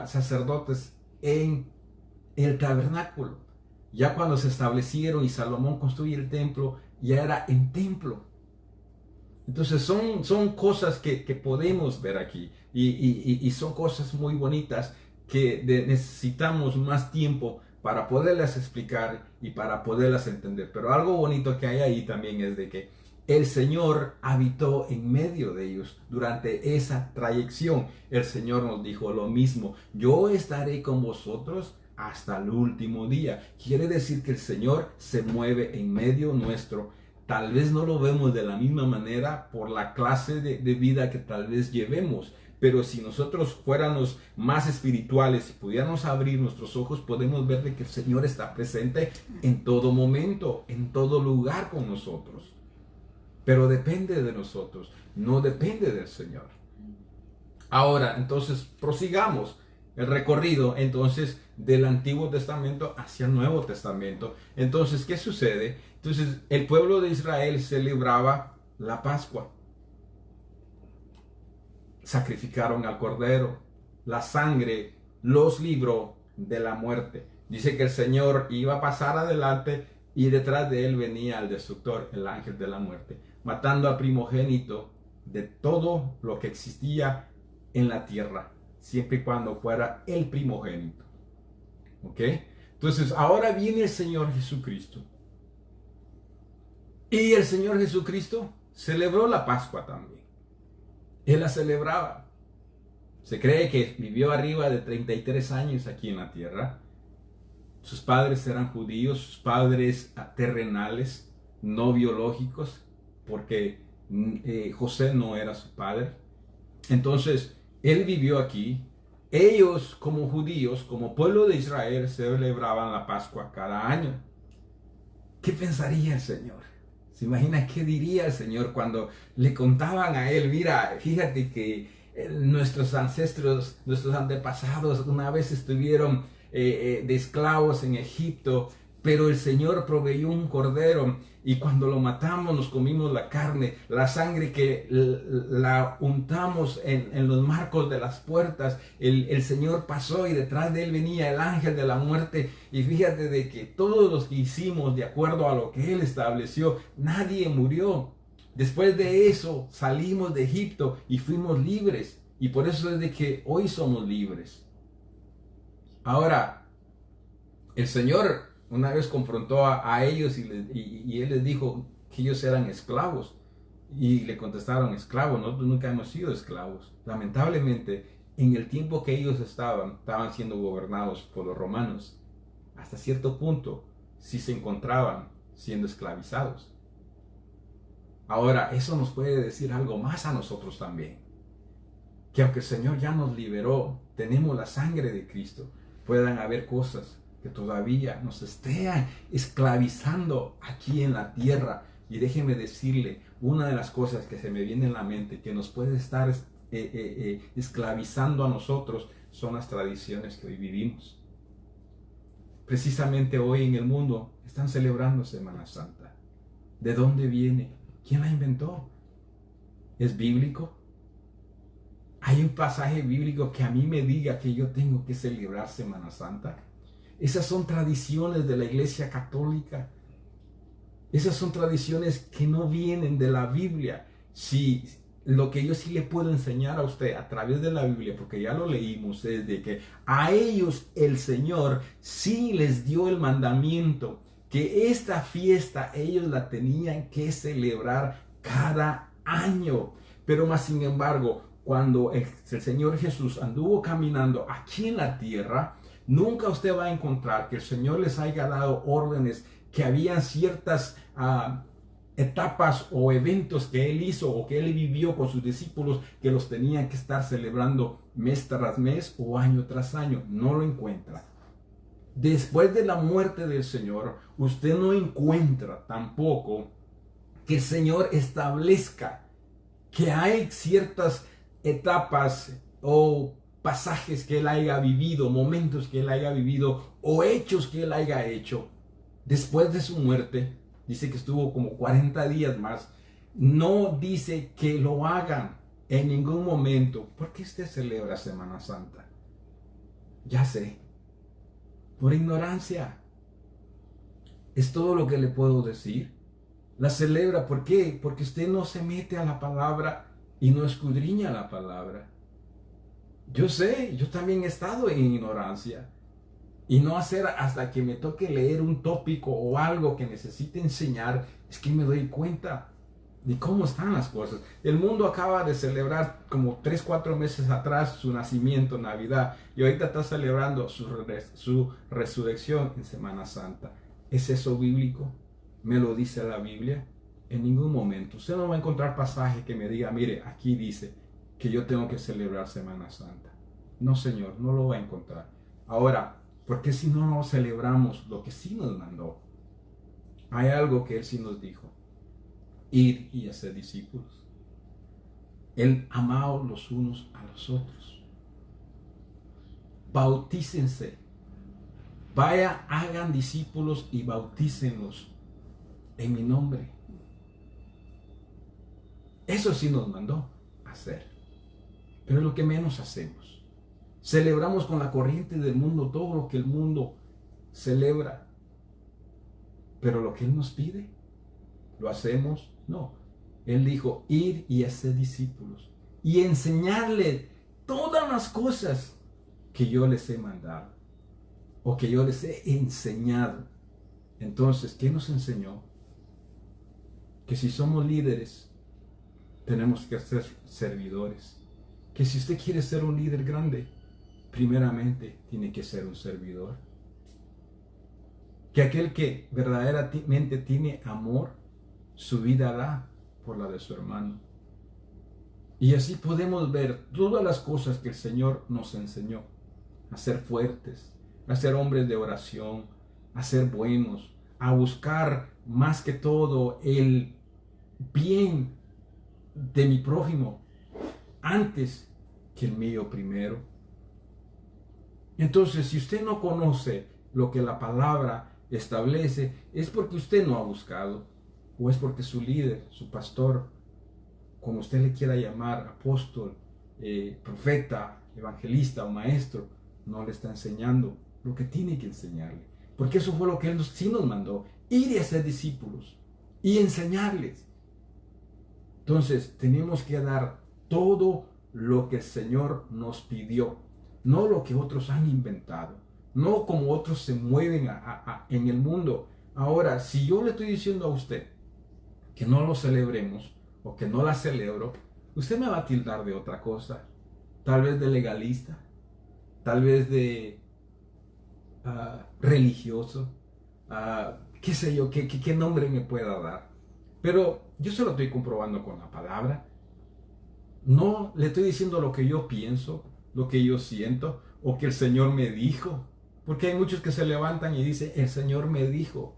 sacerdotes en el tabernáculo. Ya cuando se establecieron y Salomón construye el templo, ya era en templo. Entonces son cosas que podemos ver aquí, y son cosas muy bonitas que necesitamos más tiempo para poderlas explicar y para poderlas entender. Pero algo bonito que hay ahí también es de que el Señor habitó en medio de ellos durante esa trayección. El Señor nos dijo lo mismo: yo estaré con vosotros hasta el último día. Quiere decir que el Señor se mueve en medio nuestro. Tal vez no lo vemos de la misma manera por la clase de vida que tal vez llevemos, pero si nosotros fuéramos más espirituales y pudiéramos abrir nuestros ojos, podemos ver de que el Señor está presente en todo momento, en todo lugar con nosotros. Pero depende de nosotros, no depende del Señor. Ahora, entonces, prosigamos el recorrido entonces del Antiguo Testamento hacia el Nuevo Testamento. Entonces, ¿qué sucede? Entonces, el pueblo de Israel celebraba la Pascua. Sacrificaron al cordero. La sangre los libró de la muerte. Dice que el Señor iba a pasar adelante y detrás de él venía el destructor, el ángel de la muerte, matando al primogénito de todo lo que existía en la tierra, siempre y cuando fuera el primogénito. ¿Ok? Entonces, ahora viene el Señor Jesucristo. Y el Señor Jesucristo celebró la Pascua también. Él la celebraba. Se cree que vivió arriba de 33 años aquí en la tierra. Sus padres eran judíos, sus padres terrenales, no biológicos, porque José no era su padre. Entonces, él vivió aquí. Ellos, como judíos, como pueblo de Israel, celebraban la Pascua cada año. ¿Qué pensaría el Señor? ¿Se imagina qué diría el Señor cuando le contaban a él? Mira, fíjate que nuestros ancestros, nuestros antepasados una vez estuvieron de esclavos en Egipto, pero el Señor proveyó un cordero y cuando lo matamos nos comimos la carne, la sangre que la untamos en los marcos de las puertas. El Señor pasó y detrás de él venía el ángel de la muerte, y fíjate de que todos los que hicimos de acuerdo a lo que él estableció, nadie murió. Después de eso salimos de Egipto y fuimos libres, y por eso es de que hoy somos libres. Ahora, el Señor una vez confrontó a ellos y él les dijo que ellos eran esclavos. Y le contestaron: esclavos, nosotros nunca hemos sido esclavos. Lamentablemente, en el tiempo que ellos estaban siendo gobernados por los romanos. Hasta cierto punto, sí se encontraban siendo esclavizados. Ahora, eso nos puede decir algo más a nosotros también. Que aunque el Señor ya nos liberó, tenemos la sangre de Cristo, puedan haber cosas que todavía nos estén esclavizando aquí en la tierra. Y déjeme decirle, una de las cosas que se me viene en la mente que nos puede estar esclavizando a nosotros son las tradiciones que hoy vivimos. Precisamente hoy en el mundo están celebrando Semana Santa. ¿De dónde viene? ¿Quién la inventó? ¿Es bíblico? ¿Hay un pasaje bíblico que a mí me diga que yo tengo que celebrar Semana Santa? Esas son tradiciones de la Iglesia Católica. Esas son tradiciones que no vienen de la Biblia. Si lo que yo sí le puedo enseñar a usted a través de la Biblia, porque ya lo leímos, es de que a ellos el Señor sí les dio el mandamiento que esta fiesta ellos la tenían que celebrar cada año. Pero más sin embargo, cuando el Señor Jesús anduvo caminando aquí en la tierra, nunca usted va a encontrar que el Señor les haya dado órdenes que habían ciertas etapas o eventos que Él hizo o que Él vivió con sus discípulos que los tenían que estar celebrando mes tras mes o año tras año. No lo encuentra. Después de la muerte del Señor, usted no encuentra tampoco que el Señor establezca que hay ciertas etapas o pasajes que Él haya vivido, momentos que Él haya vivido o hechos que Él haya hecho. Después de su muerte, dice que estuvo como 40 días más. No dice que lo hagan en ningún momento. ¿Por qué usted celebra Semana Santa? Ya sé, por ignorancia. Es todo lo que le puedo decir. La celebra, ¿por qué? Porque usted no se mete a la palabra y no escudriña la palabra. Yo sé, yo también he estado en ignorancia. Y no hacer hasta que me toque leer un tópico o algo que necesite enseñar, es que me doy cuenta de cómo están las cosas. El mundo acaba de celebrar como 3-4 meses atrás su nacimiento, Navidad, y ahorita está celebrando su resurrección en Semana Santa. ¿Es eso bíblico? ¿Me lo dice la Biblia? En ningún momento. Usted no va a encontrar pasaje que me diga, mire, aquí dice que yo tengo que celebrar Semana Santa. No, Señor, no lo va a encontrar. Ahora, ¿por qué si no celebramos lo que sí nos mandó? Hay algo que Él sí nos dijo: ir y hacer discípulos. Él amaos los unos a los otros. Bautícense. Vaya, hagan discípulos y bautícenlos en mi nombre. Eso sí nos mandó hacer. Pero es lo que menos hacemos. Celebramos con la corriente del mundo todo lo que el mundo celebra. Pero lo que Él nos pide, ¿lo hacemos? No. Él dijo, ir y hacer discípulos y enseñarles todas las cosas que yo les he mandado o que yo les he enseñado. Entonces, ¿qué nos enseñó? Que si somos líderes, tenemos que ser servidores. Que si usted quiere ser un líder grande, primeramente tiene que ser un servidor. Que aquel que verdaderamente tiene amor, su vida da por la de su hermano. Y así podemos ver todas las cosas que el Señor nos enseñó. A ser fuertes, a ser hombres de oración, a ser buenos, a buscar más que todo el bien de mi prójimo antes que el mío primero. Entonces, si usted no conoce lo que la palabra establece, es porque usted no ha buscado, o es porque su líder, su pastor, como usted le quiera llamar, apóstol, profeta, evangelista o maestro, no le está enseñando lo que tiene que enseñarle. Porque eso fue lo que Él sí nos mandó, ir y hacer discípulos y enseñarles. Entonces, tenemos que dar todo lo que el Señor nos pidió, no lo que otros han inventado, no como otros se mueven en el mundo. Ahora, si yo le estoy diciendo a usted que no lo celebremos o que no la celebro, usted me va a tildar de otra cosa, tal vez de legalista, tal vez de religioso, qué sé yo, qué nombre me pueda dar. Pero yo se lo estoy comprobando con la palabra. No le estoy diciendo lo que yo pienso, lo que yo siento o que el Señor me dijo. Porque hay muchos que se levantan y dicen, el Señor me dijo.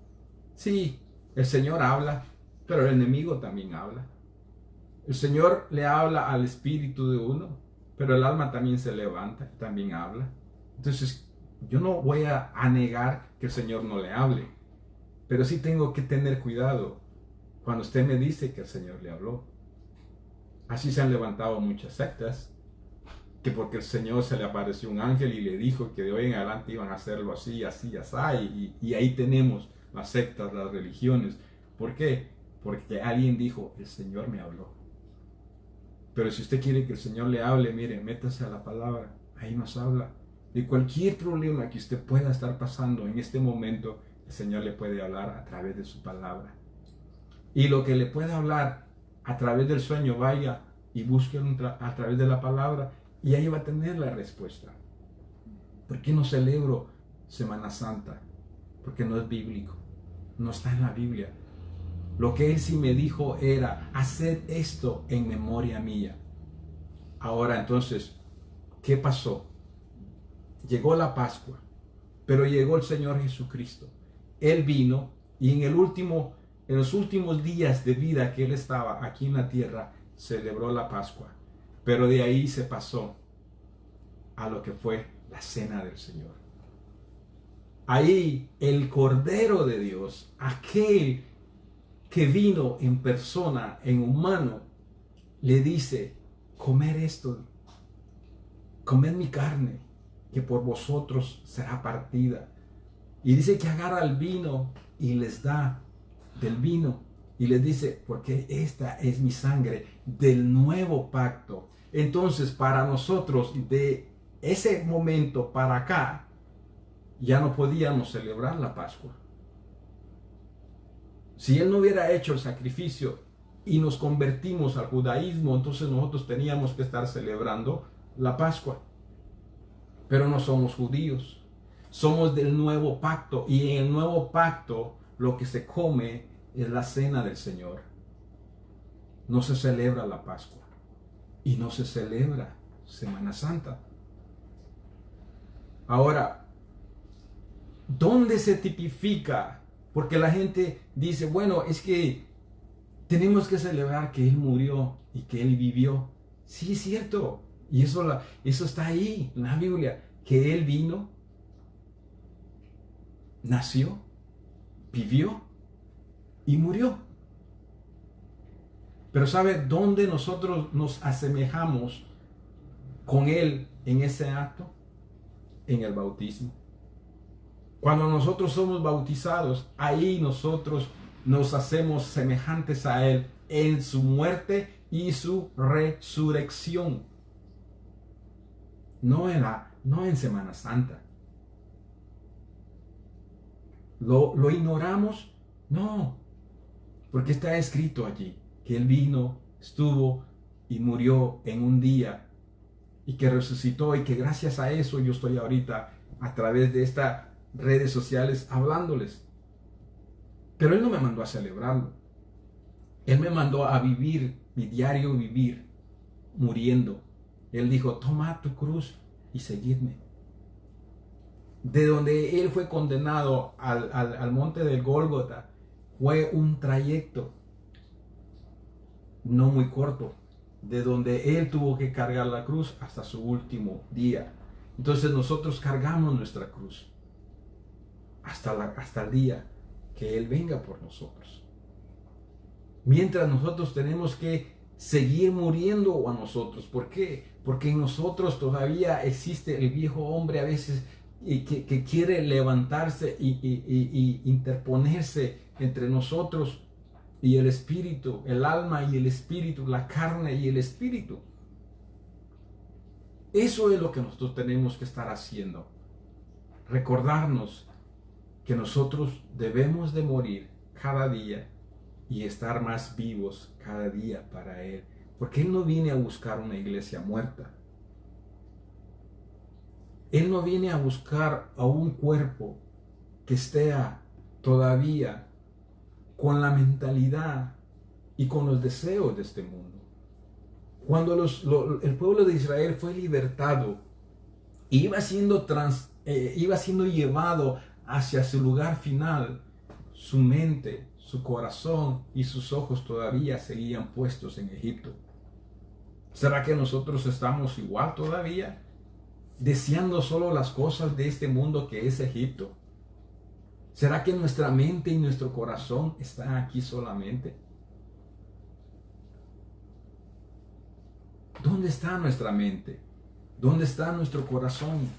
Sí, el Señor habla, pero el enemigo también habla. El Señor le habla al espíritu de uno, pero el alma también se levanta, también habla. Entonces, yo no voy a negar que el Señor no le hable, pero sí tengo que tener cuidado cuando usted me dice que el Señor le habló. Así se han levantado muchas sectas, que porque el Señor se le apareció un ángel y le dijo que de hoy en adelante iban a hacerlo así, así, así, y ahí tenemos las sectas, las religiones. ¿Por qué? Porque alguien dijo, el Señor me habló. Pero si usted quiere que el Señor le hable, mire, métase a la palabra, ahí nos habla. De cualquier problema que usted pueda estar pasando en este momento, el Señor le puede hablar a través de su palabra. Y lo que le pueda hablar a través del sueño, vaya y busque a través de la palabra, y ahí va a tener la respuesta. ¿Por qué no celebro Semana Santa? Porque no es bíblico, no está en la Biblia. Lo que Él sí me dijo era, haced esto en memoria mía. Ahora entonces, ¿qué pasó? Llegó la Pascua, pero llegó el Señor Jesucristo. Él vino y en los últimos días de vida que Él estaba aquí en la tierra, celebró la Pascua. Pero de ahí se pasó a lo que fue la cena del Señor. Ahí el Cordero de Dios, aquel que vino en persona, en humano, le dice, comed esto, comed mi carne, que por vosotros será partida. Y dice que agarra el vino y les da del vino. Y les dice, porque esta es mi sangre del nuevo pacto. Entonces, para nosotros, de ese momento para acá, ya no podíamos celebrar la Pascua. Si Él no hubiera hecho el sacrificio y nos convertimos al judaísmo, entonces nosotros teníamos que estar celebrando la Pascua. Pero no somos judíos, somos del nuevo pacto, y en el nuevo pacto lo que se come es la cena del Señor. No se celebra la Pascua y no se celebra Semana Santa. Ahora, ¿dónde se tipifica? Porque la gente dice, bueno, es que tenemos que celebrar que Él murió y que Él vivió. Sí, es cierto. Y eso está ahí en la Biblia, que Él vino, nació, vivió y murió. Pero ¿sabe dónde nosotros nos asemejamos con Él en ese acto? En el bautismo. Cuando nosotros somos bautizados, ahí nosotros nos hacemos semejantes a Él en su muerte y su resurrección. No en Semana Santa. ¿Lo ignoramos? No, porque está escrito allí que Él vino, estuvo y murió en un día, y que resucitó, y que gracias a eso yo estoy ahorita a través de estas redes sociales hablándoles. Pero Él no me mandó a celebrarlo. Él me mandó a vivir mi diario vivir, muriendo. Él dijo, toma tu cruz y seguidme. De donde Él fue condenado al monte del Gólgota, fue un trayecto no muy corto, de donde Él tuvo que cargar la cruz hasta su último día. Entonces nosotros cargamos nuestra cruz hasta el día que Él venga por nosotros. Mientras nosotros tenemos que seguir muriendo a nosotros. ¿Por qué? Porque en nosotros todavía existe el viejo hombre a veces que quiere levantarse y interponerse entre nosotros y el espíritu, el alma y el espíritu, la carne y el espíritu. Eso es lo que nosotros tenemos que estar haciendo. Recordarnos que nosotros debemos de morir cada día y estar más vivos cada día para Él. Porque Él no viene a buscar una iglesia muerta. Él no viene a buscar a un cuerpo que esté todavía con la mentalidad y con los deseos de este mundo. Cuando el pueblo de Israel fue libertado, iba siendo llevado hacia su lugar final, su mente, su corazón y sus ojos todavía seguían puestos en Egipto. ¿Será que nosotros estamos igual todavía? Deseando solo las cosas de este mundo que es Egipto. ¿Será que nuestra mente y nuestro corazón están aquí solamente? ¿Dónde está nuestra mente? ¿Dónde está nuestro corazón?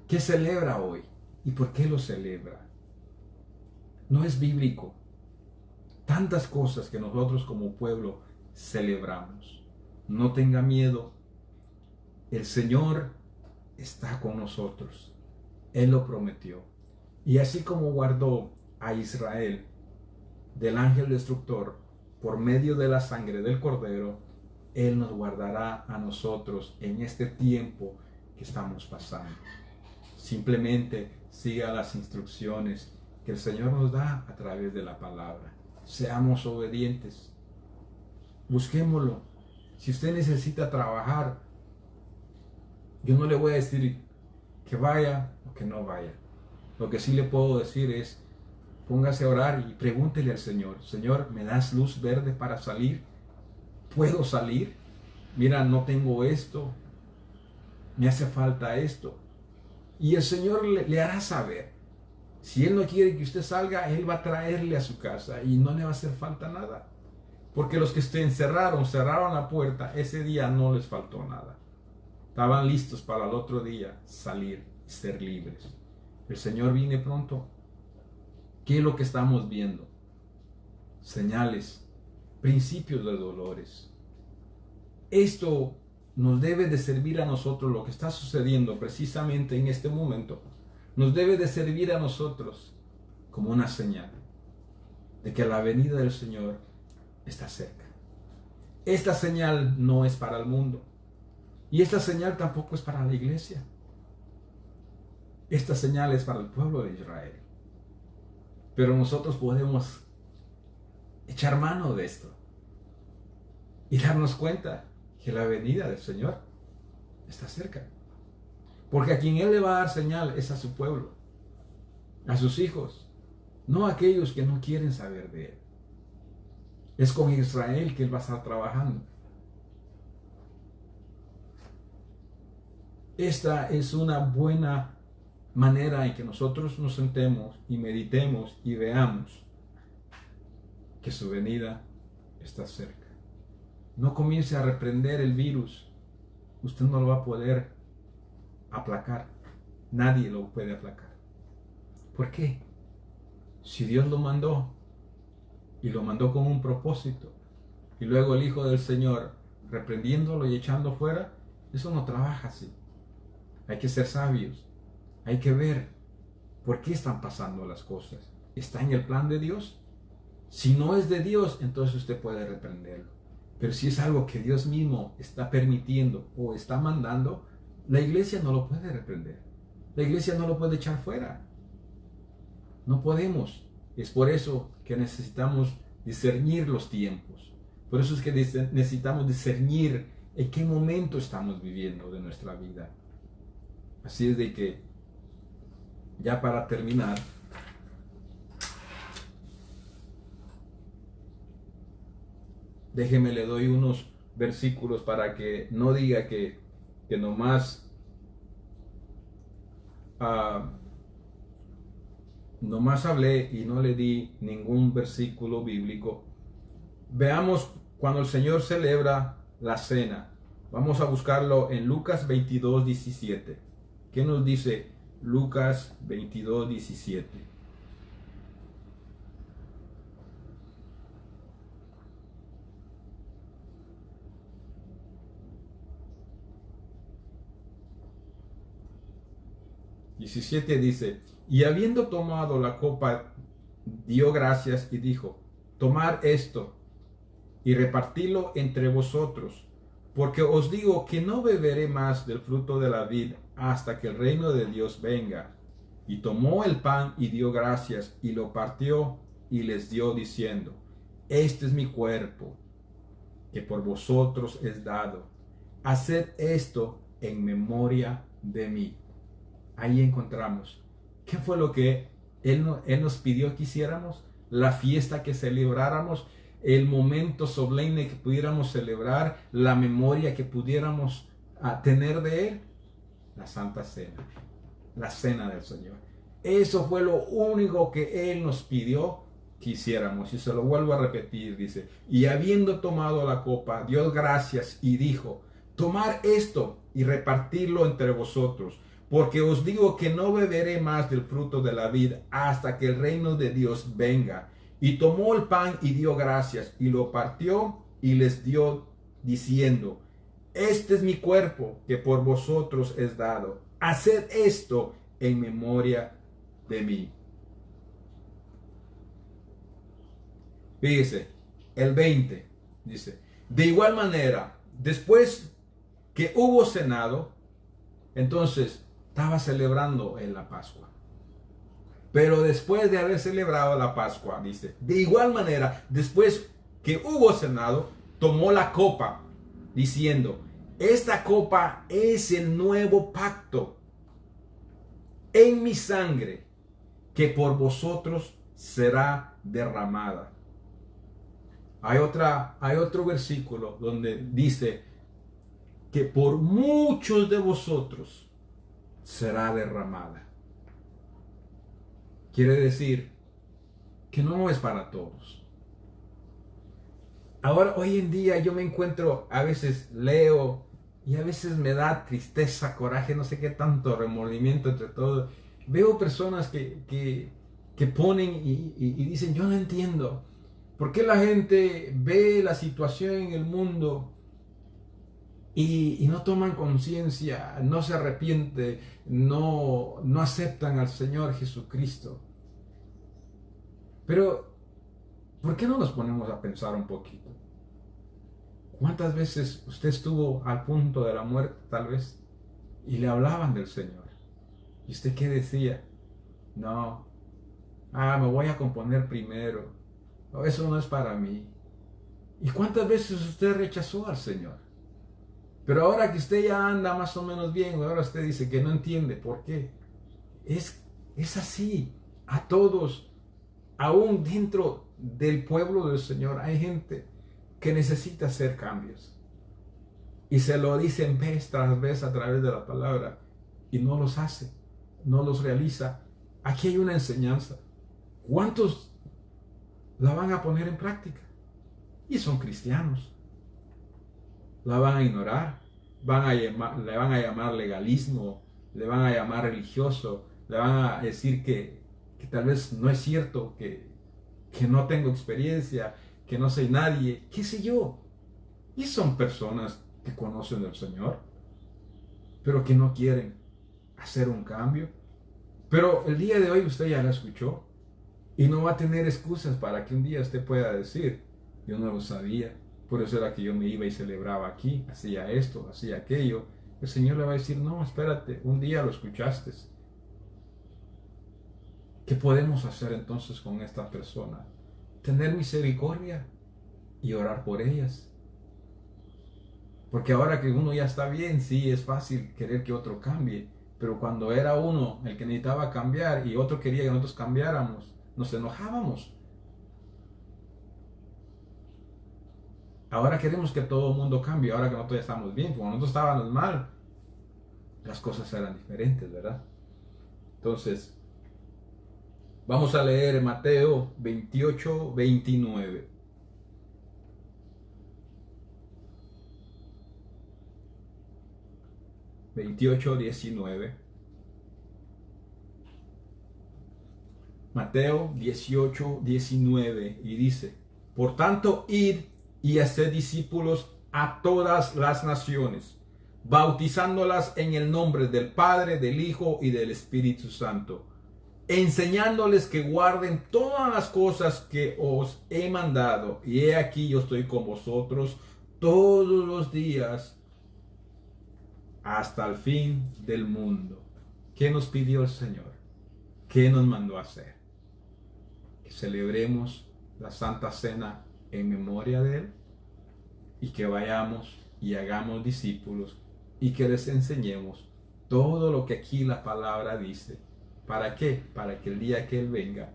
¿Qué celebra hoy? ¿Y por qué lo celebra? No es bíblico. Tantas cosas que nosotros como pueblo celebramos. No tenga miedo. El Señor está con nosotros. Él lo prometió. Y así como guardó a Israel del ángel destructor por medio de la sangre del Cordero, Él nos guardará a nosotros en este tiempo que estamos pasando. Simplemente siga las instrucciones que el Señor nos da a través de la palabra. Seamos obedientes. Busquémoslo. Si usted necesita trabajar, yo no le voy a decir que vaya o que no vaya. Lo que sí le puedo decir es, póngase a orar y pregúntele al Señor, Señor, ¿me das luz verde para salir? ¿Puedo salir? Mira, no tengo esto, me hace falta esto. Y el Señor le hará saber. Si Él no quiere que usted salga, Él va a traerle a su casa y no le va a hacer falta nada. Porque los que cerraron la puerta, ese día no les faltó nada. Estaban listos para el otro día salir y ser libres. El Señor viene pronto. ¿Qué es lo que estamos viendo? Señales, principios de dolores. Esto nos debe de servir a nosotros, lo que está sucediendo precisamente en este momento, nos debe de servir a nosotros como una señal de que la venida del Señor está cerca. Esta señal no es para el mundo y esta señal tampoco es para la iglesia. Esta señal es para el pueblo de Israel. Pero nosotros podemos echar mano de esto y darnos cuenta que la venida del Señor está cerca. Porque a quien Él le va a dar señal es a su pueblo, a sus hijos, no a aquellos que no quieren saber de Él. Es con Israel que Él va a estar trabajando. Esta es una buena manera en que nosotros nos sentemos y meditemos y veamos que su venida está cerca. No comience a reprender el virus. Usted no lo va a poder aplacar. Nadie lo puede aplacar. ¿Por qué? Si Dios lo mandó y lo mandó con un propósito y luego el Hijo del Señor reprendiéndolo y echando fuera, eso no trabaja así. Hay que ser sabios. Hay que ver por qué están pasando las cosas. ¿Está en el plan de Dios? Si no es de Dios, entonces usted puede reprenderlo. Pero si es algo que Dios mismo está permitiendo o está mandando, la iglesia no lo puede reprender. La iglesia no lo puede echar fuera. No podemos. Es por eso que necesitamos discernir los tiempos. Por eso es que necesitamos discernir en qué momento estamos viviendo de nuestra vida. Así es de que, ya para terminar, déjeme le doy unos versículos para que no diga que nomás hablé y no le di ningún versículo bíblico. Veamos cuando el Señor celebra la cena. Vamos a buscarlo en Lucas 22, 17. ¿Qué nos dice Lucas 22, 17? Dice, y habiendo tomado la copa, dio gracias y dijo, tomad esto y repartidlo entre vosotros, porque os digo que no beberé más del fruto de la vid hasta que el reino de Dios venga. Y tomó el pan y dio gracias y lo partió y les dio diciendo, este es mi cuerpo, que por vosotros es dado. Haced esto en memoria de mí. Ahí encontramos, ¿qué fue lo que Él nos pidió que hiciéramos? la fiesta que celebráramos, el momento solemne que pudiéramos celebrar, la memoria que pudiéramos tener de Él, la Santa Cena, la Cena del Señor. Eso fue lo único que Él nos pidió que hiciéramos. Y se lo vuelvo a repetir, dice, y habiendo tomado la copa, dio gracias y dijo, tomad esto y repartirlo entre vosotros, porque os digo que no beberé más del fruto de la vid hasta que el reino de Dios venga. Y tomó el pan y dio gracias, y lo partió y les dio, diciendo, este es mi cuerpo que por vosotros es dado. Haced esto en memoria de mí. Fíjese, el 20 dice, de igual manera, después que hubo cenado, entonces estaba celebrando en la Pascua. Pero después de haber celebrado la Pascua, dice, de igual manera, después que hubo cenado, tomó la copa, diciendo, esta copa es el nuevo pacto en mi sangre, que por vosotros será derramada. Hay otro versículo donde dice que por muchos de vosotros será derramada. Quiere decir que no es para todos. Ahora, hoy en día yo me encuentro, a veces leo y a veces me da tristeza, coraje, no sé qué tanto, remordimiento entre todo. Veo personas que ponen y dicen, yo no entiendo. ¿Por qué la gente ve la situación en el mundo y no toman conciencia, no se arrepienten, no aceptan al Señor Jesucristo? Pero, ¿por qué no nos ponemos a pensar un poquito? ¿Cuántas veces usted estuvo al punto de la muerte, tal vez, y le hablaban del Señor? ¿Y usted qué decía? No, me voy a componer primero. No, eso no es para mí. ¿Y cuántas veces usted rechazó al Señor? Pero ahora que usted ya anda más o menos bien, ahora usted dice que no entiende por qué. Es así. A todos, aún dentro del pueblo del Señor, hay gente que necesita hacer cambios. Y se lo dicen vez tras vez a través de la palabra. Y no los hace, no los realiza. Aquí hay una enseñanza. ¿Cuántos la van a poner en práctica? Y son cristianos. La van a ignorar, le van a llamar legalismo, le van a llamar religioso, le van a decir que tal vez no es cierto, que no tengo experiencia, que no soy nadie, qué sé yo. Y son personas que conocen al Señor, pero que no quieren hacer un cambio. Pero el día de hoy usted ya la escuchó y no va a tener excusas para que un día usted pueda decir, yo no lo sabía. Por eso era que yo me iba y celebraba aquí, hacía esto, hacía aquello. El Señor le va a decir, no, espérate, un día lo escuchaste. ¿Qué podemos hacer entonces con estas personas? Tener misericordia y orar por ellas. Porque ahora que uno ya está bien, sí, es fácil querer que otro cambie. Pero cuando era uno el que necesitaba cambiar y otro quería que nosotros cambiáramos, nos enojábamos. Ahora queremos que todo el mundo cambie, ahora que nosotros ya estamos bien. Cuando nosotros estábamos mal, las cosas eran diferentes, ¿verdad? Entonces, vamos a leer Mateo 28, 29. Mateo 18, 19 y dice, por tanto, id y haced discípulos a todas las naciones, bautizándolas en el nombre del Padre, del Hijo y del Espíritu Santo, enseñándoles que guarden todas las cosas que os he mandado, y he aquí yo estoy con vosotros todos los días hasta el fin del mundo. ¿Qué nos pidió el Señor? ¿Qué nos mandó a hacer? Que celebremos la Santa Cena en memoria de Él y que vayamos y hagamos discípulos y que les enseñemos todo lo que aquí la palabra dice. ¿Para qué? Para que el día que Él venga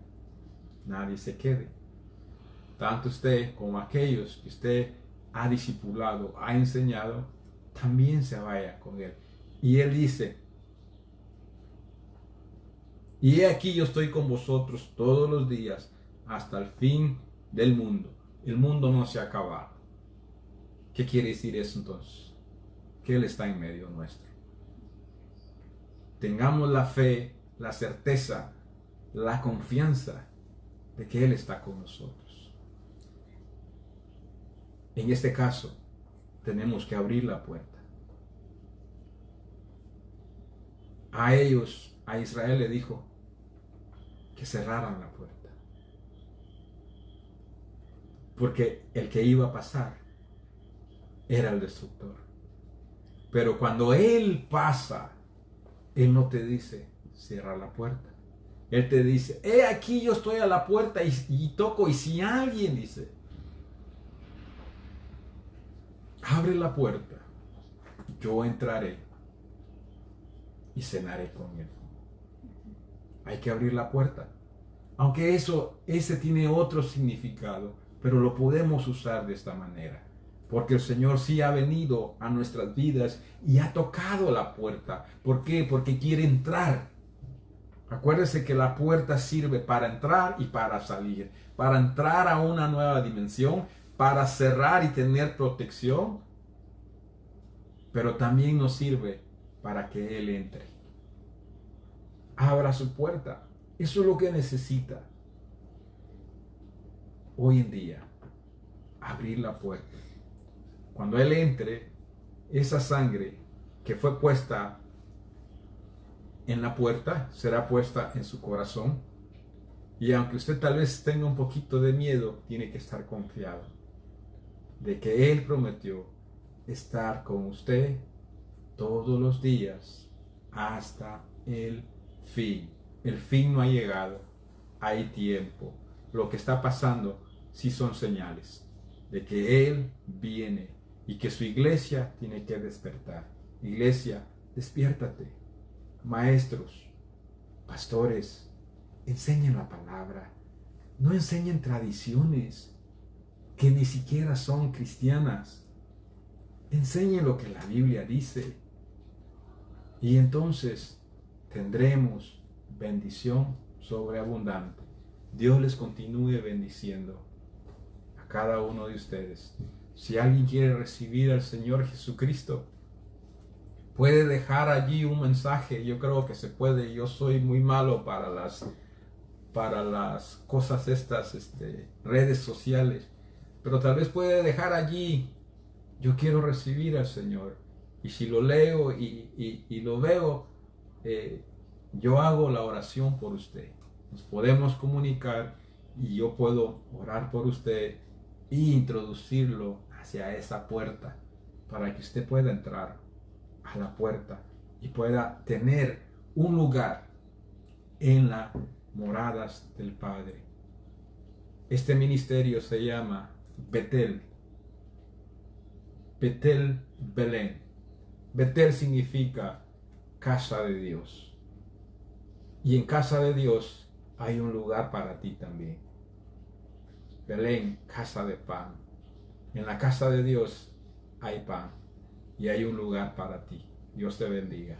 nadie se quede. Tanto usted como aquellos que usted ha discipulado, ha enseñado, también se vaya con él. Y él dice, y he aquí yo estoy con vosotros todos los días hasta el fin del mundo. El mundo no se ha acabado. ¿Qué quiere decir eso entonces? Que Él está en medio nuestro. Tengamos la fe, la certeza, la confianza de que Él está con nosotros. En este caso, tenemos que abrir la puerta. A ellos, a Israel le dijo que cerraran la puerta. Porque el que iba a pasar era el destructor. Pero cuando Él pasa, Él no te dice, cierra la puerta. Él te dice, he aquí yo estoy a la puerta y toco. Y si alguien dice, abre la puerta, yo entraré y cenaré con Él. Hay que abrir la puerta. Aunque ese tiene otro significado, pero lo podemos usar de esta manera. Porque el Señor sí ha venido a nuestras vidas y ha tocado la puerta. ¿Por qué? Porque quiere entrar. Acuérdese que la puerta sirve para entrar y para salir. Para entrar a una nueva dimensión, para cerrar y tener protección. Pero también nos sirve para que Él entre. Abra su puerta. Eso es lo que necesita hoy en día. Abrir la puerta. Cuando Él entre, esa sangre que fue puesta en la puerta será puesta en su corazón. Y aunque usted tal vez tenga un poquito de miedo, tiene que estar confiado de que Él prometió estar con usted todos los días hasta el fin. El fin no ha llegado, hay tiempo. Lo que está pasando sí son señales de que Él viene y que su iglesia tiene que despertar. Iglesia, despiértate. Maestros, pastores, enseñen la palabra. No enseñen tradiciones que ni siquiera son cristianas. Enseñen lo que la Biblia dice. Y entonces tendremos bendición sobreabundante. Dios les continúe bendiciendo a cada uno de ustedes. Si alguien quiere recibir al Señor Jesucristo, puede dejar allí un mensaje. Yo creo que se puede. Yo soy muy malo para las cosas estas, redes sociales. Pero tal vez puede dejar allí, yo quiero recibir al Señor. Y si lo leo y lo veo, yo hago la oración por usted. Nos podemos comunicar y yo puedo orar por usted e introducirlo hacia esa puerta para que usted pueda entrar a la puerta y pueda tener un lugar en las moradas del Padre. Este ministerio se llama Betel. Betel, Belén. Betel significa casa de Dios. Y en casa de Dios hay un lugar para ti también. Belén, casa de pan. En la casa de Dios hay pan y hay un lugar para ti. Dios te bendiga.